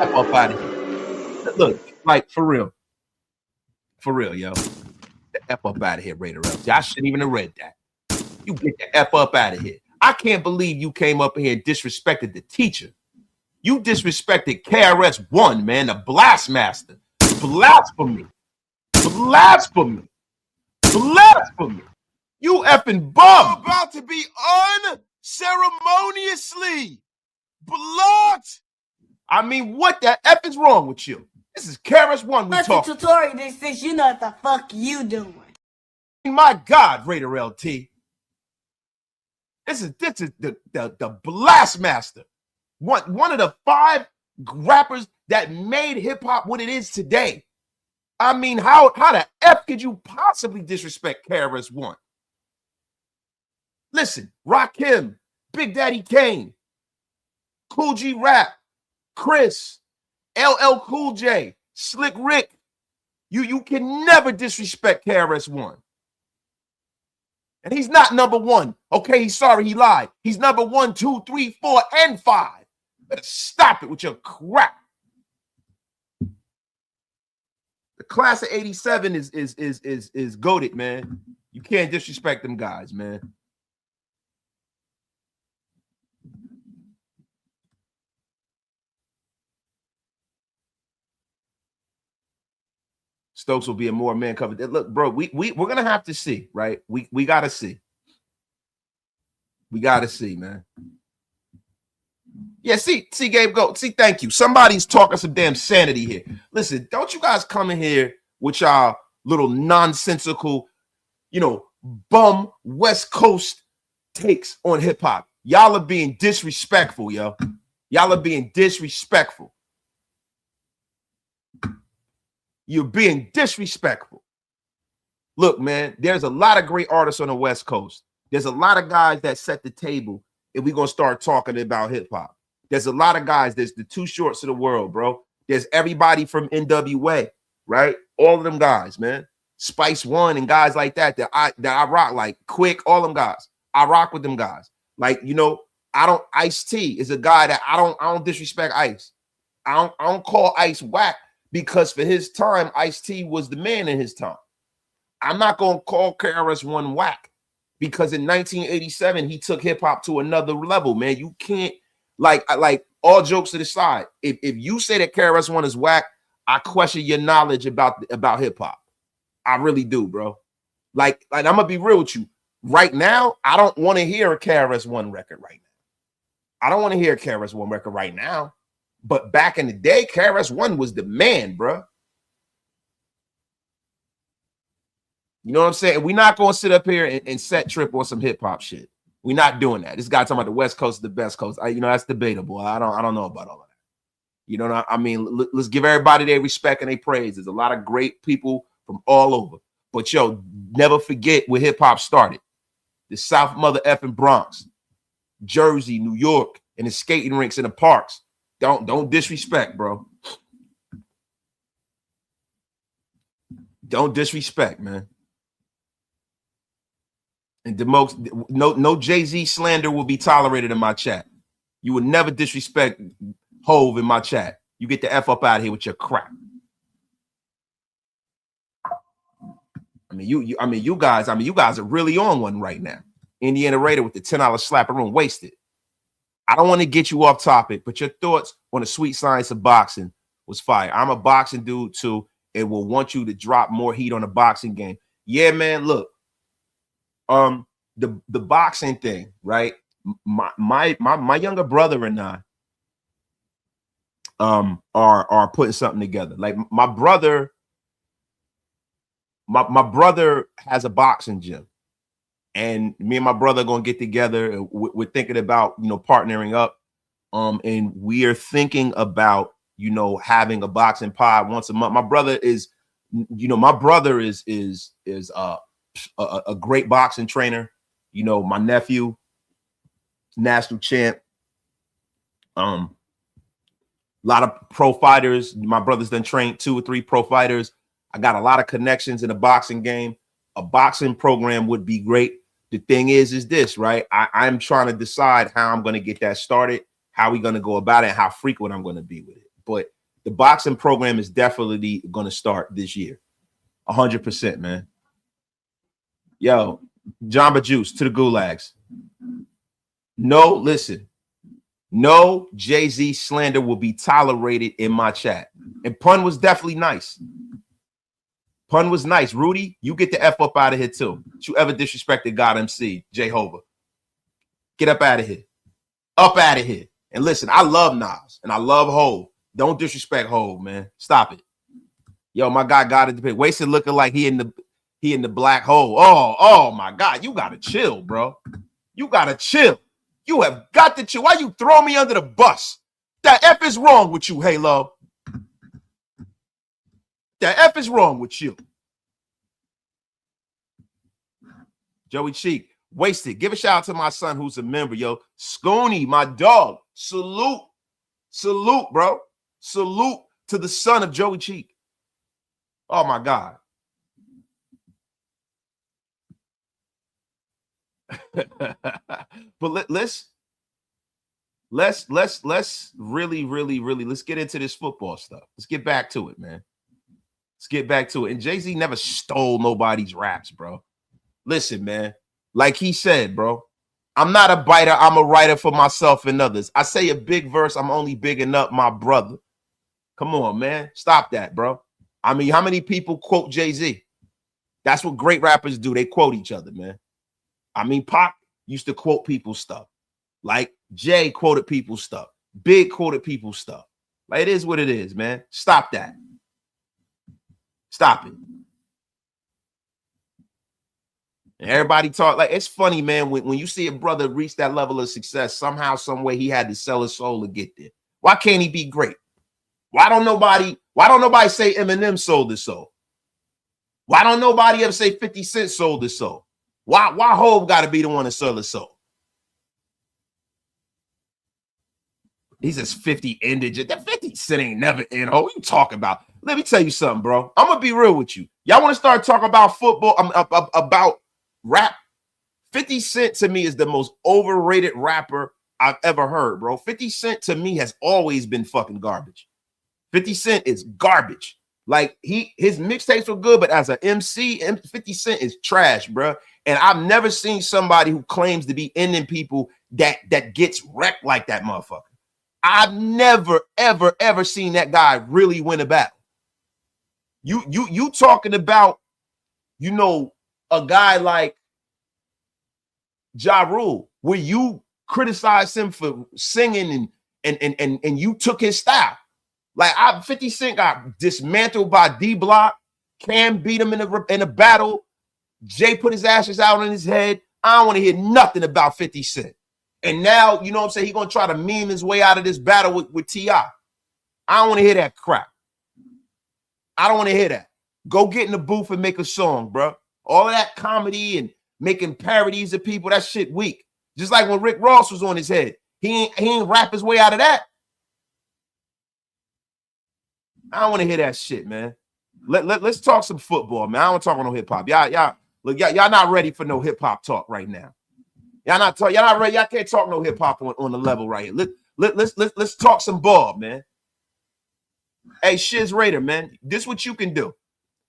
S1: F up out of here. Look, like, for real, yo. The F up out of here, Raider LT. I shouldn't even have read that. You get the F up out of here. I can't believe you came up here and disrespected the teacher. You disrespected KRS-One, man, the blast master. Blasphemy. Blasphemy. Blasphemy. You effing bum.
S3: About to be unceremoniously blocked.
S1: I mean, what the F is wrong with you? This is KRS-One we talk.
S3: tutorial this since you know what the fuck you doing.
S1: My God, Raider LT. This is the blast master. One of the 5 rappers that made hip hop what it is today. I mean, how the F could you possibly disrespect KRS-One? Listen, Rakim, Big Daddy Kane, Cool G Rap, Chris, LL Cool J, Slick Rick. You can never disrespect KRS-One. And he's not number 1. Okay, he's sorry he lied. He's number 1, 2, 3, 4, and 5. Better stop it with your crap. The class of 87 is goated, man. You can't disrespect them guys, man. Stokes will be a more man covered. Look, bro, we're gonna have to see, right? We gotta see. We gotta see, man. Yeah, see, Gabe, go. See, thank you. Somebody's talking some damn sanity here. Listen, don't you guys come in here with y'all little nonsensical, bum West Coast takes on hip hop. Y'all are being disrespectful, yo. Y'all are being disrespectful. You're being disrespectful. Look, man, there's a lot of great artists on the West Coast. There's a lot of guys that set the table if we're going to start talking about hip hop. There's a lot of guys. There's the Too Shorts of the world, bro. There's everybody from NWA, right? All of them guys, man. Spice One and guys like that I rock, like Quick, all them guys. I rock with them guys. Like, Ice-T is a guy that I don't disrespect Ice. I don't call Ice whack because for his time, Ice-T was the man in his time. I'm not going to call KRS-One whack because in 1987, he took hip hop to another level, man. You can't, like all jokes to the side. If you say that KRS-One is whack, I question your knowledge about hip hop. I really do, bro. Like I'm going to be real with you. Right now, I don't want to hear a KRS-One record right now. I don't want to hear a KRS-One record right now. But back in the day, KRS-One was the man, bro. You know what I'm saying? We're not going to sit up here and set trip on some hip hop shit. We're not doing that. This guy talking about the West Coast is the best coast. That's debatable. I don't know about all of that. You know what I mean? Let's give everybody their respect and their praise. There's a lot of great people from all over. But yo, never forget where hip hop started. The South mother effing Bronx, Jersey, New York, and the skating rinks in the parks. Don't disrespect, bro. Don't disrespect, man. And no Jay-Z slander will be tolerated in my chat. You will never disrespect Hove in my chat. You get the F up out of here with your crap. You guys are really on one right now. Indiana Raider with the $10 slapper room wasted. I don't want to get you off topic, but your thoughts on the sweet science of boxing was fire. I'm a boxing dude too, and will want you to drop more heat on the boxing game. Yeah, man. Look, the boxing thing, right? My younger brother and I are putting something together. Like my brother has a boxing gym. And me and my brother are gonna get together. We're thinking about partnering up, and we are thinking about having a boxing pod once a month. My brother is a great boxing trainer. My nephew, national champ. A lot of pro fighters. My brother's done trained 2 or 3 pro fighters. I got a lot of connections in the boxing game. A boxing program would be great. The thing is this, right? I'm trying to decide how I'm going to get that started, how we're going to go about it, and how frequent I'm going to be with it. But the boxing program is definitely going to start this year. 100%, man. Yo, Jamba Juice to the gulags. No, listen. No Jay-Z slander will be tolerated in my chat. And Pun was definitely nice. Pun was nice. Rudy, you get the F up out of here too. Don't you ever disrespected God MC, Jehovah. Get up out of here. Up out of here. And listen, I love Nas and I love Hov. Don't disrespect Hov, man. Stop it. Yo, my guy got it. Wasted looking like he in the black hole. Oh my God. You gotta chill, bro. You gotta chill. You have got to chill. Why you throw me under the bus? The F is wrong with you, Halo. The F is wrong with you. Joey Cheek, Wasted. Give a shout out to my son who's a member, yo. Scooney, my dog. Salute. Salute, bro. Salute to the son of Joey Cheek. Oh my God. But let's really let's get into this football stuff. Let's get back to it, man. Let's get back to it. And Jay-Z never stole nobody's raps, bro. Listen, man. Like he said, bro, I'm not a biter. I'm a writer for myself and others. I say a big verse. I'm only bigging up my brother. Come on, man. Stop that, bro. I mean, how many people quote Jay-Z? That's what great rappers do. They quote each other, man. I mean, Pac used to quote people's stuff. Like Jay quoted people's stuff. Big quoted people's stuff. Like, it is what it is, man. Stop that. Stop it. And everybody talk like, it's funny, man, when you see a brother reach that level of success, somehow, some way he had to sell his soul to get there. Why can't he be great? Why don't nobody say Eminem sold his soul? Why don't nobody ever say 50 Cent sold his soul? Why Hov got to be the one to sell his soul? He says 50 ended. That 50 Cent ain't never in. Oh, what you talking about? Let me tell you something, bro. I'm gonna be real with you. Y'all want to start talking about football, about rap? 50 Cent to me is the most overrated rapper I've ever heard, bro. 50 Cent to me has always been fucking garbage. 50 Cent is garbage. Like his mixtapes were good, but as an MC, 50 Cent is trash, bro. And I've never seen somebody who claims to be ending people that gets wrecked like that motherfucker. I've never, ever seen that guy really win a battle. You talking about, you know, a guy like Ja Rule, where you criticize him for singing and you took his style. Like 50 Cent got dismantled by D Block. Cam beat him in a battle. Jay put his ashes out on his head. I don't want to hear nothing about 50 Cent. And now, you know what I'm saying, he's going to try to meme his way out of this battle with T.I. I don't want to hear that crap. I don't want to hear that. Go get in the booth and make a song, bro. All of that comedy and making parodies of people, that shit weak. Just like when Rick Ross was on his head. He ain't rap his way out of that. I don't want to hear that shit, man. Let's talk some football, man. I don't want to talk no hip-hop. Y'all not ready for no hip-hop talk right now. Y'all not ready. Y'all can't talk no hip-hop on the level right here. Let's talk some ball, man. Hey, Shiz Raider, man. This is what you can do.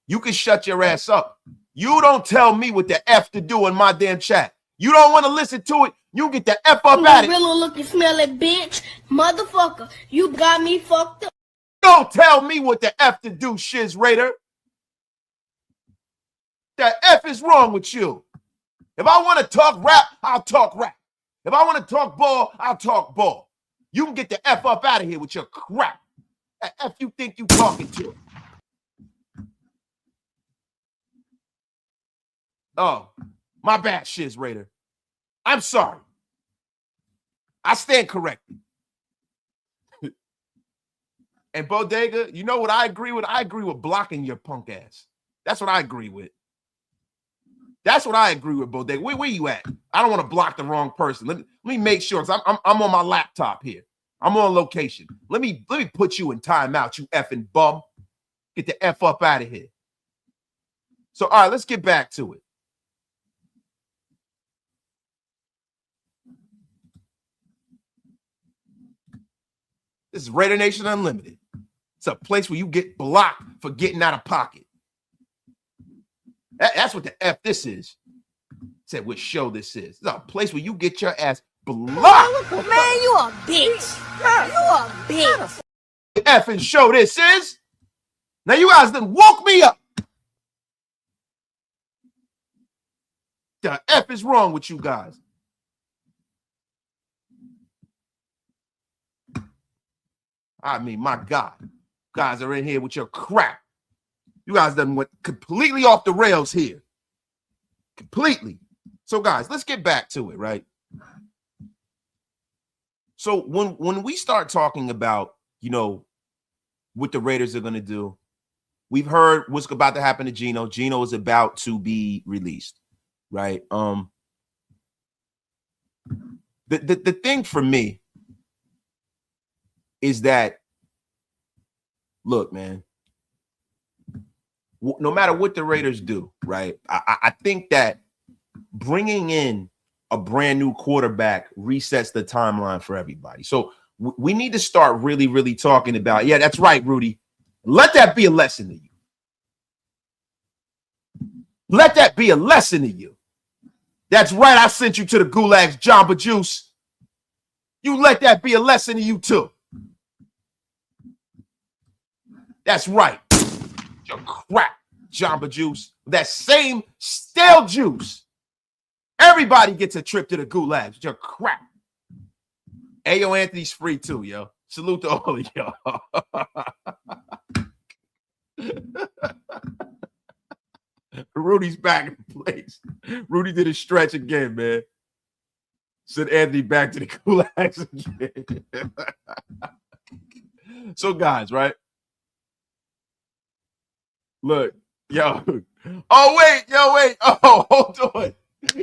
S1: You can shut your ass up. You don't tell me what the F to do in my damn chat. You don't want to listen to it. You get the F up at it.
S4: Gorilla looking smelly bitch. Motherfucker, you got me fucked up.
S1: Don't tell me what the F to do, Shiz Raider. The F is wrong with you. If I want to talk rap, I'll talk rap. If I want to talk ball, I'll talk ball. You can get the F up out of here with your crap. The F you think you talking to? Oh, my bad, Shiz Raider. I'm sorry. I stand corrected. And Bodega, you know what I agree with? I agree with blocking your punk ass. That's what I agree with. That's what I agree with, Bodega. Where you at? I don't want to block the wrong person. Let me make sure. I'm on my laptop here. I'm on location. Let me put you in timeout, you effing bum. Get the F up out of here. So, all right, let's get back to it. This is Raider Nation Unlimited. It's a place where you get blocked for getting out of pocket. That's what the F this is. Said what show this is. It's a place where you get your ass blocked.
S4: Man, you a bitch. You a bitch.
S1: F and show this is. Now you guys done woke me up. The F is wrong with you guys. I mean, my God. Guys are in here with your crap. You guys done went completely off the rails here. Completely. So, guys, let's get back to it, right? So when we start talking about, you know, what the Raiders are going to do, we've heard what's about to happen to Geno. Geno is about to be released, right? The thing for me is that, look, man, no matter what the Raiders do, right? I think that bringing in a brand new quarterback resets the timeline for everybody. So we need to start really, really talking about, yeah, that's right, Rudy. Let that be a lesson to you. Let that be a lesson to you. That's right, I sent you to the gulags, Jamba Juice. You let that be a lesson to you too. That's right. Your crap, Jamba Juice. That same stale juice. Everybody gets a trip to the gulags. Your crap. Hey, yo, Anthony's free too, yo. Salute to all of y'all. Rudy's back in place. Rudy did a stretch again, man. Sent Anthony back to the gulags again. So, guys, right? Look, yo. Oh, wait. Oh, hold on.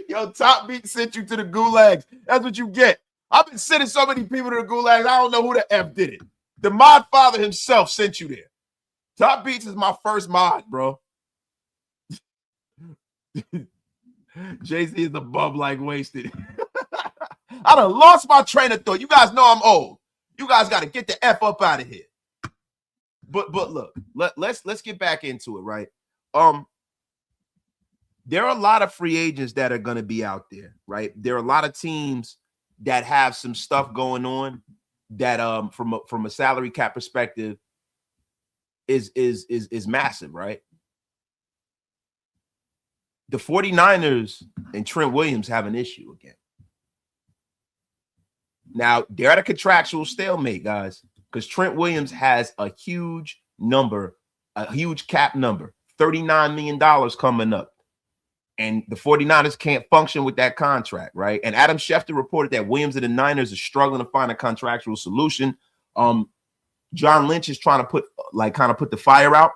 S1: Yo, Top Beat sent you to the gulags. That's what you get. I've been sending so many people to the gulags. I don't know who the F did it. The mod father himself sent you there. Top Beats is my first mod, bro. Jay-Z is the bub like wasted. I done lost my train of thought. You guys know I'm old. You guys got to get the F up out of here. But look, let's get back into it, right? There are a lot of free agents that are going to be out there, right? There are a lot of teams that have some stuff going on that from a salary cap perspective is massive, right? The 49ers and Trent Williams have an issue again. Now, they're at a contractual stalemate, guys, because Trent Williams has a huge number, a huge cap number, $39 million coming up. And the 49ers can't function with that contract, right? And Adam Schefter reported that Williams and the Niners are struggling to find a contractual solution. John Lynch is trying to kind of put the fire out.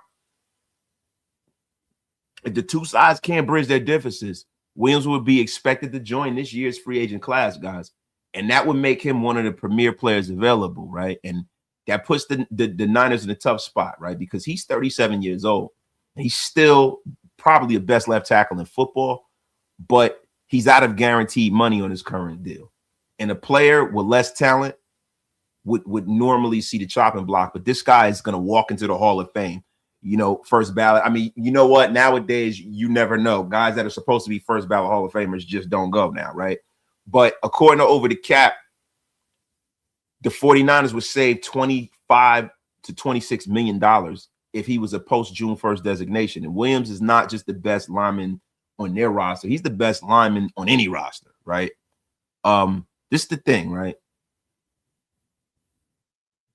S1: If the two sides can't bridge their differences, Williams would be expected to join this year's free agent class, guys. And that would make him one of the premier players available, right? And that puts the Niners in a tough spot, right? Because he's 37 years old. And he's still probably the best left tackle in football, but he's out of guaranteed money on his current deal. And a player with less talent would normally see the chopping block, but this guy is going to walk into the Hall of Fame, you know, first ballot. I mean, you know what? Nowadays, you never know. Guys that are supposed to be first ballot Hall of Famers just don't go now, right? But according to Over the Cap, the 49ers would save $25 to $26 million if he was a post-June 1st designation. And Williams is not just the best lineman on their roster. He's the best lineman on any roster, right? This is the thing, right?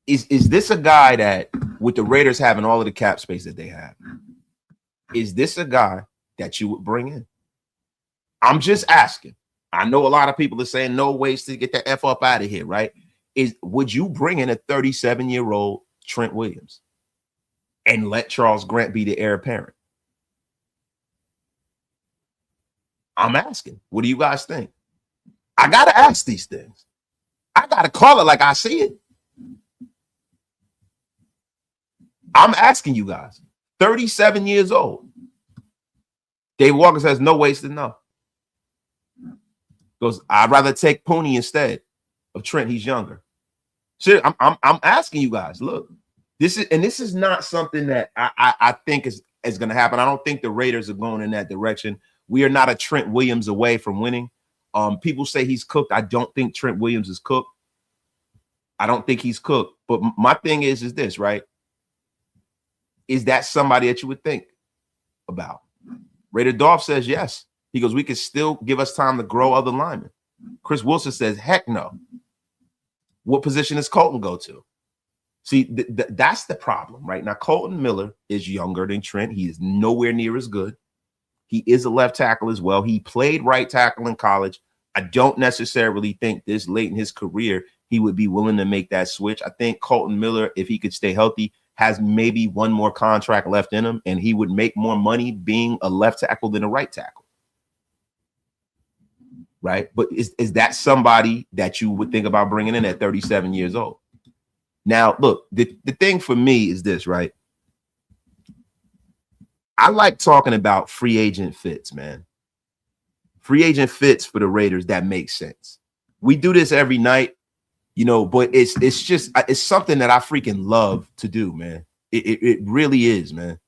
S1: Is this a guy that, with the Raiders having all of the cap space that they have, is this a guy that you would bring in? I'm just asking. I know a lot of people are saying no ways to get the F up out of here, right? Would you bring in a 37-year-old Trent Williams and let Charles Grant be the heir apparent? I'm asking. What do you guys think? I got to ask these things. I got to call it like I see it. I'm asking you guys. 37 years old. Dave Walker says no ways to know. Goes, I'd rather take Pooney instead of Trent. He's younger. So I'm asking you guys. Look, this is not something that I think is going to happen. I don't think the Raiders are going in that direction. We are not a Trent Williams away from winning. People say he's cooked. I don't think Trent Williams is cooked. I don't think he's cooked. But my thing is this, right? Is that somebody that you would think about? Raider Dolph says yes. He goes, we could still give us time to grow other linemen. Chris Wilson says, heck no. What position does Colton go to? See, that's the problem right now. Colton Miller is younger than Trent. He is nowhere near as good. He is a left tackle as well. He played right tackle in college. I don't necessarily think this late in his career he would be willing to make that switch. I think Colton Miller, if he could stay healthy, has maybe one more contract left in him, and he would make more money being a left tackle than a right tackle. Right? But is that somebody that you would think about bringing in at 37 years old? Now, look, the thing for me is this, right? I like talking about free agent fits, man. Free agent fits for the Raiders that makes sense. We do this every night, you know, but it's something that I freaking love to do, man. It really is, man.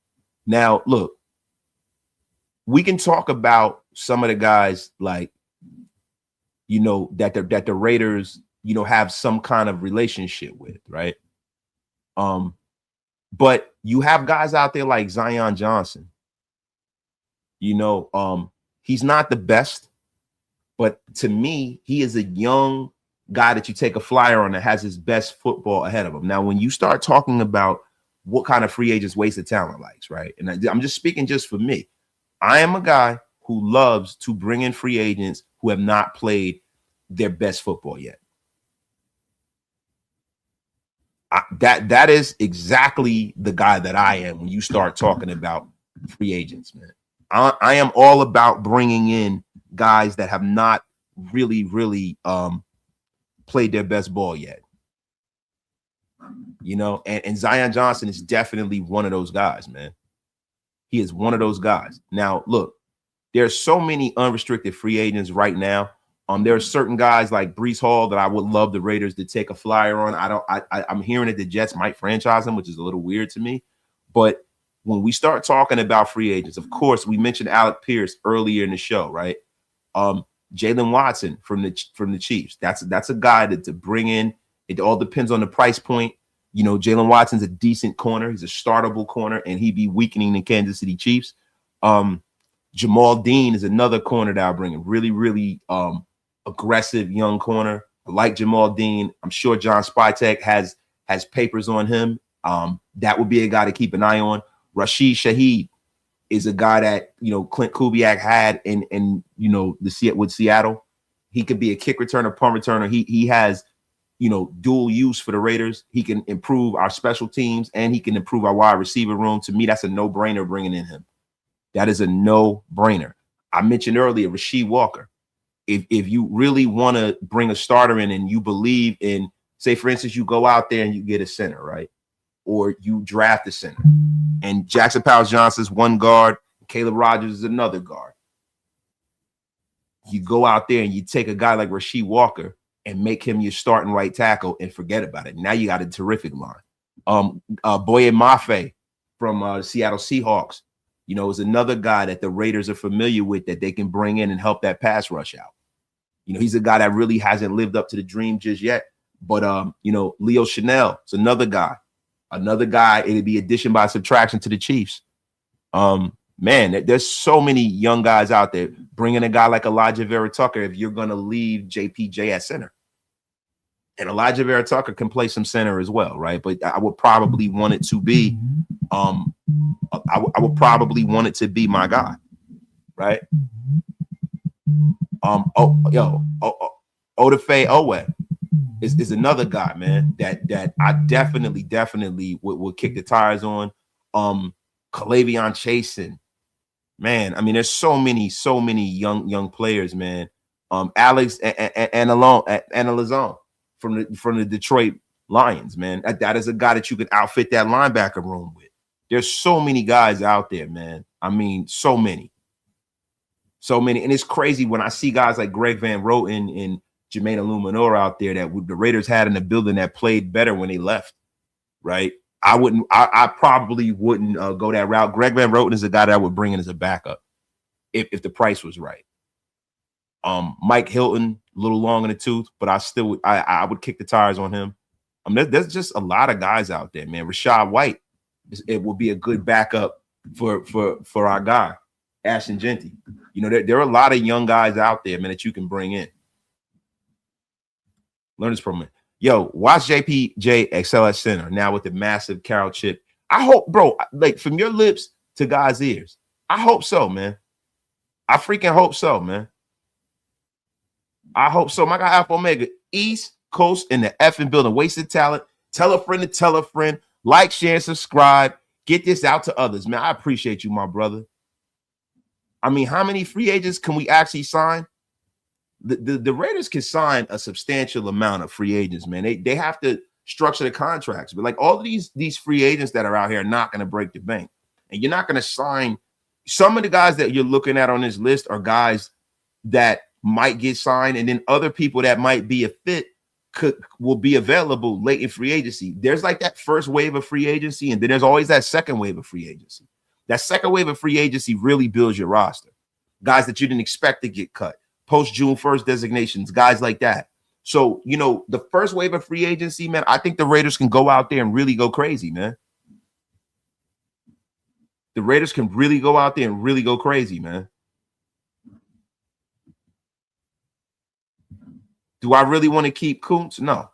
S1: Now, look, we can talk about some of the guys like, you know, that the Raiders, you know, have some kind of relationship with, right? But you have guys out there like Zion Johnson. You know, he's not the best, but to me, he is a young guy that you take a flyer on that has his best football ahead of him. Now, when you start talking about what kind of free agents wasted talent likes, right? And I'm just speaking just for me. I am a guy who loves to bring in free agents who have not played their best football yet. That is exactly the guy that I am when you start talking about free agents, man. I am all about bringing in guys that have not really played their best ball yet. You know, and Zion Johnson is definitely one of those guys, man. He is one of those guys. Now, look, there's so many unrestricted free agents right now. There are certain guys like Breece Hall that I would love the Raiders to take a flyer on. I'm hearing that the Jets might franchise him, which is a little weird to me. But when we start talking about free agents, of course, we mentioned Alec Pierce earlier in the show, right? Jalen Watson from the Chiefs. That's a guy to bring in. It all depends on the price point. You know, Jalen Watson's a decent corner. He's a startable corner, and he'd be weakening the Kansas City Chiefs. Jamal Dean is another corner that I'll bring in. Really aggressive young corner. I like Jamal Dean. I'm sure John Spytek has papers on him. That would be a guy to keep an eye on. Rashid Shaheed is a guy that, you know, Clint Kubiak had in you know, with Seattle. He could be a kick returner, punt returner. He has, you know, dual use for the Raiders. He can improve our special teams and he can improve our wide receiver room. To me, that's a no-brainer bringing in him. That is a no-brainer. I mentioned earlier Rasheed Walker. If you really want to bring a starter in and you believe in, say, for instance, you go out there and you get a center, right? Or you draft a center. And Jackson Powers-Johnson's one guard, Caleb Rogers is another guard. You go out there and you take a guy like Rasheed Walker and make him your starting right tackle and forget about it. Now you got a terrific line. Boye Mafe from Seattle Seahawks, you know, is another guy that the Raiders are familiar with that they can bring in and help that pass rush out. You know, he's a guy that really hasn't lived up to the dream just yet. But, you know, Leo Chanel is another guy. It'd be addition by subtraction to the Chiefs. Man, there's so many young guys out there. Bringing a guy like Elijah Vera Tucker if you're going to leave JPJ at center. And Elijah Vera Tucker can play some center as well, right? But I would probably want it to be I would probably want it to be my guy, right? Odafe Owe is another guy, man, that I definitely would kick the tires on. Kalavion Chasen, man. I mean, there's so many young players, man. Alex Analazon from the Detroit Lions, man. That is a guy that you can outfit that linebacker room with. There's so many guys out there, man. I mean, so many. And it's crazy when I see guys like Greg Van Roten and Jermaine Illuminor out there that the Raiders had in the building that played better when they left, right? I probably wouldn't go that route. Greg Van Roten is a guy that I would bring in as a backup if the price was right. Mike Hilton, a little long in the tooth, but I would kick the tires on him. There's just a lot of guys out there, man. Rashad White, it will be a good backup for our guy, Ashton Genty. You know, there are a lot of young guys out there, man, that you can bring in. Learn this from me. Yo, watch JPJ excel at center now with the massive Carroll chip. I hope, bro, like from your lips to God's ears. I hope so, man. I freaking hope so, man. I hope so. My guy Alpha Omega, East Coast in the effing building. Wasted talent. Tell a friend to tell a friend. Like, share, and subscribe. Get this out to others, man. I appreciate you, my brother. I mean, how many free agents can we actually sign? The Raiders can sign a substantial amount of free agents, man. They have to structure the contracts. But like all of these free agents that are out here are not going to break the bank. And you're not going to sign. Some of the guys that you're looking at on this list are guys that might get signed, and then other people that might be a fit will be available late in free agency. There's like that first wave of free agency, and then there's always that second wave of free agency. That second wave of free agency really builds your roster. Guys that you didn't expect to get cut, post June 1st designations, guys like that. So, you know, the first wave of free agency, man, I think the Raiders can go out there and really go crazy, man. The Raiders can really go out there and really go crazy, man. Do I really want to keep Kuntz? No.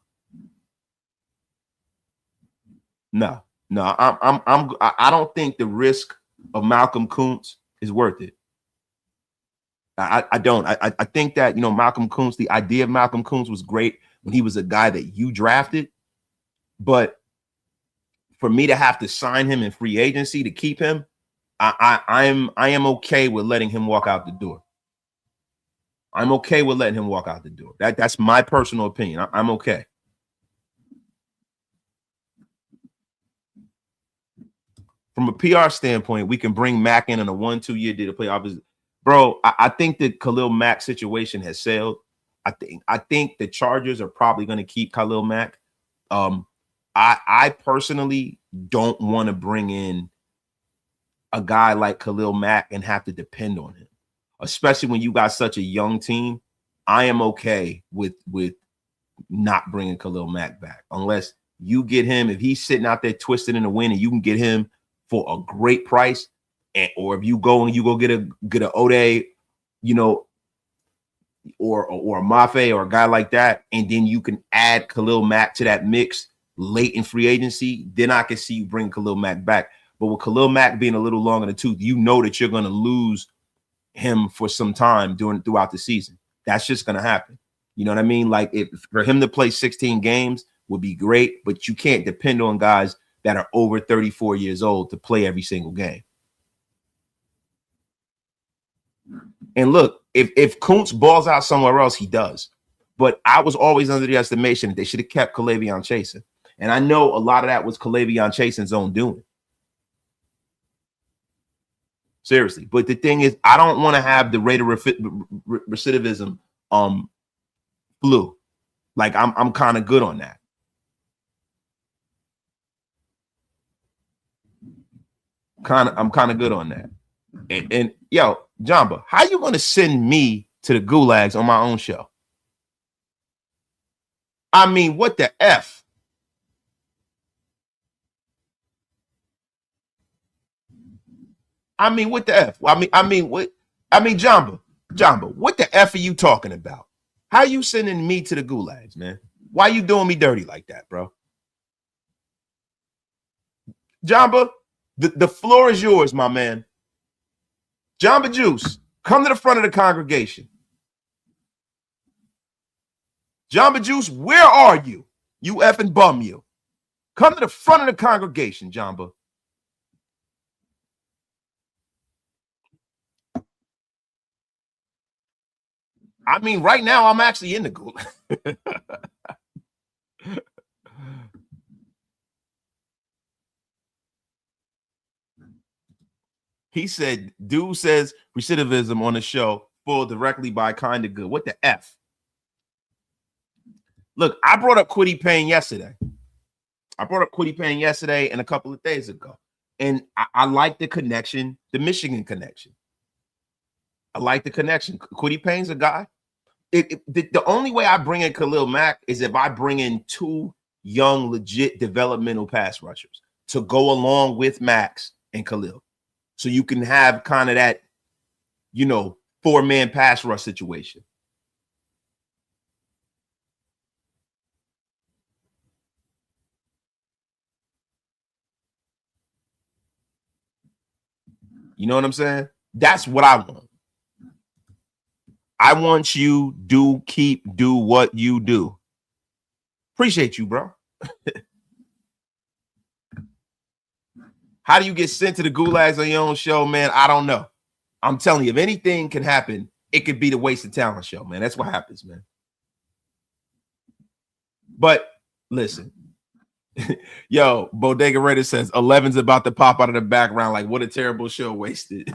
S1: No. I don't think the risk of Malcolm Kuntz is worth it. I don't. I think that, you know, Malcolm Kuntz, the idea of Malcolm Kuntz was great when he was a guy that you drafted. But for me to have to sign him in free agency to keep him, I am okay with letting him walk out the door. I'm okay with letting him walk out the door. That's my personal opinion. I'm okay. From a PR standpoint, we can bring Mack in on a 1-2 year deal to play opposite. Bro, I think the Khalil Mack situation has sailed. I think the Chargers are probably going to keep Khalil Mack. I personally don't want to bring in a guy like Khalil Mack and have to depend on him, especially when you got such a young team. I am okay with not bringing Khalil Mack back unless you get him. If he's sitting out there twisted in the wind and you can get him for a great price, or if you go get a Ode, you know, or a Mafe or a guy like that, and then you can add Khalil Mack to that mix late in free agency, then I can see you bring Khalil Mack back. But with Khalil Mack being a little long in the tooth, you know that you're going to lose him for some time throughout the season. That's just going to happen. You know what I mean? Like, if for him to play 16 games would be great, but you can't depend on guys that are over 34 years old to play every single game. And look, if Kuntz balls out somewhere else, he does. But I was always under the estimation that they should have kept Kalavion Chasen. And I know a lot of that was Kalavion Chasen's own doing. Seriously. But the thing is, I don't want to have the rate of recidivism flu. Like, I'm kind of good on that. I'm kind of good on that. And yo, Jamba, how you going to send me to the gulags on my own show? I mean, what the F? I mean, what the F? What? Jamba, what the F are you talking about? How you sending me to the gulags, man? Why you doing me dirty like that, bro? Jamba, the floor is yours, my man. Jamba Juice, come to the front of the congregation. Jamba Juice, where are you? You effing bum you. Come to the front of the congregation, Jamba. I mean, right now, I'm actually in the gulag. He said, dude says recidivism on the show full directly by kind of good. What the F? Look, I brought up Kwity Paye yesterday. And a couple of days ago. And I like the connection, the Michigan connection. I like the connection. Kwity Paye's a guy. The only way I bring in Khalil Mack is if I bring in two young, legit developmental pass rushers to go along with Max and Khalil. So you can have kind of that, you know, 4-man pass rush situation. You know what I'm saying? That's what I want. I want you do what you do. Appreciate you, bro. How do you get sent to the gulags on your own show, man? I don't know. I'm telling you, if anything can happen, it could be the Wasted Talent show, man. That's what happens, man. But listen, yo, Bodega Raider says 11's about to pop out of the background. Like, what a terrible show, Wasted.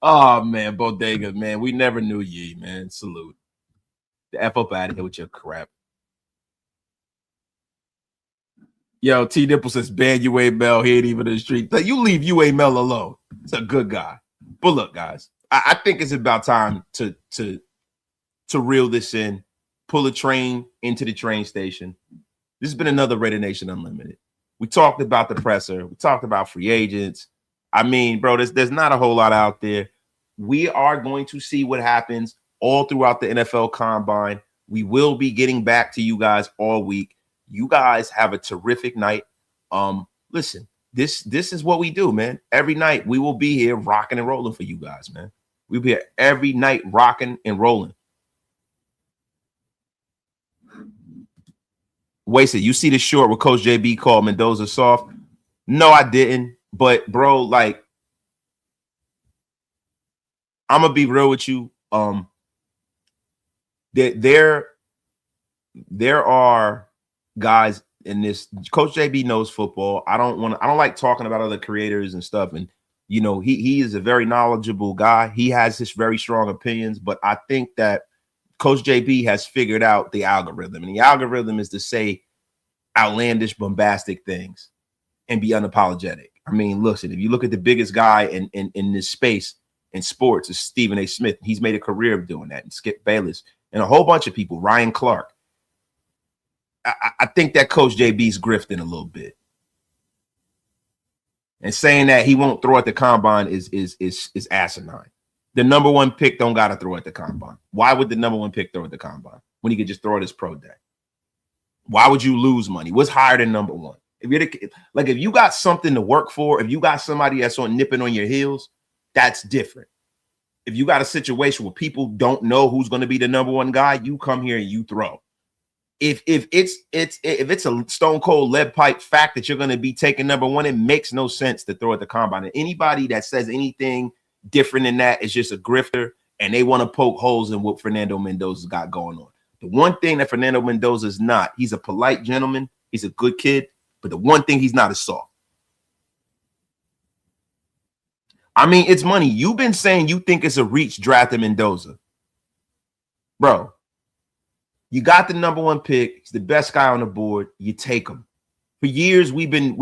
S1: Oh man, Bodega, man, we never knew ye, man. Salute. The F up out of here with your crap. Yo, T Nipple says ban UA Mel. He ain't even in the street. You leave UA Mel alone. It's a good guy. But look, guys, I think it's about time to reel this in, pull a train into the train station. This has been another Raider Nation Unlimited. We talked about the presser. We talked about free agents. I mean, bro, there's not a whole lot out there. We are going to see what happens all throughout the NFL Combine. We will be getting back to you guys all week. You guys have a terrific night. Listen, this is what we do, man. Every night we will be here rocking and rolling for you guys, man. We'll be here every night rocking and rolling. Wasted, you see the short where Coach JB called Mendoza soft? No, I didn't. But bro, like, I'm gonna be real with you. There are guys in this. Coach JB knows football. I don't like talking about other creators and stuff. And you know, he is a very knowledgeable guy. He has his very strong opinions, but I think that Coach JB has figured out the algorithm, and the algorithm is to say outlandish, bombastic things and be unapologetic. I mean, listen, if you look at the biggest guy in this space in sports, is Stephen A. Smith. He's made a career of doing that, and Skip Bayless and a whole bunch of people, Ryan Clark. I think that Coach JB's grifting a little bit. And saying that he won't throw at the combine is asinine. The number one pick don't got to throw at the combine. Why would the number one pick throw at the combine when he could just throw at his pro day? Why would you lose money? What's higher than number one? If you got something to work for, if you got somebody that's nipping on your heels, that's different. If you got a situation where people don't know who's going to be the number one guy, you come here and you throw. If it's a stone cold lead pipe fact that you're going to be taking number one, it makes no sense to throw at the combine. And anybody that says anything different than that is just a grifter, and they want to poke holes in what Fernando Mendoza's got going on. The one thing that Fernando Mendoza is not, he's a polite gentleman, he's a good kid, but the one thing he's not is soft. I mean, it's money. You've been saying you think it's a reach drafting Mendoza. Bro, you got the number one pick. He's the best guy on the board. You take him. For years, we've been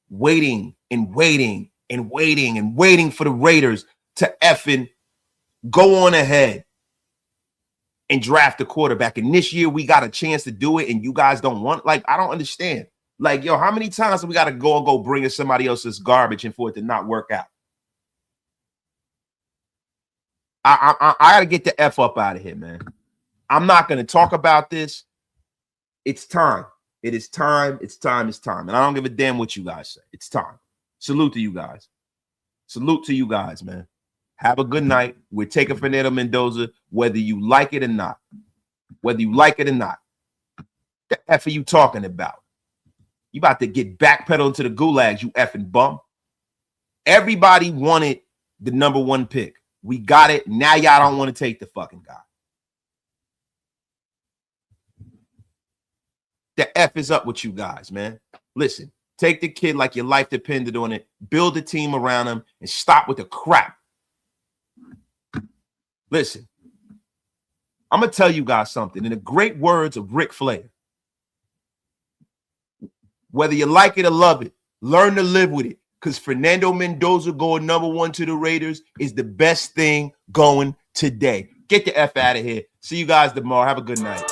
S1: waiting and waiting and waiting and waiting for the Raiders to effing go on ahead and draft a quarterback. And this year, we got a chance to do it, and you guys don't want. Like, I don't understand. Like, yo, how many times have we got to go bring in somebody else's garbage and for it to not work out? I got to get the F up out of here, man. I'm not going to talk about this. It's time. It is time. It's time. It's time. And I don't give a damn what you guys say. It's time. Salute to you guys. Salute to you guys, man. Have a good night. We're taking Fernando Mendoza, whether you like it or not. Whether you like it or not. What the F are you talking about? You about to get backpedaled to the gulags, you effing bum. Everybody wanted the number one pick. We got it. Now y'all don't want to take the fucking guy. The F is up with you guys, man. Listen, take the kid like your life depended on it. Build a team around him and stop with the crap. Listen, I'm going to tell you guys something. In the great words of Ric Flair, whether you like it or love it, learn to live with it, because Fernando Mendoza going number one to the Raiders is the best thing going today. Get the F out of here. See you guys tomorrow. Have a good night.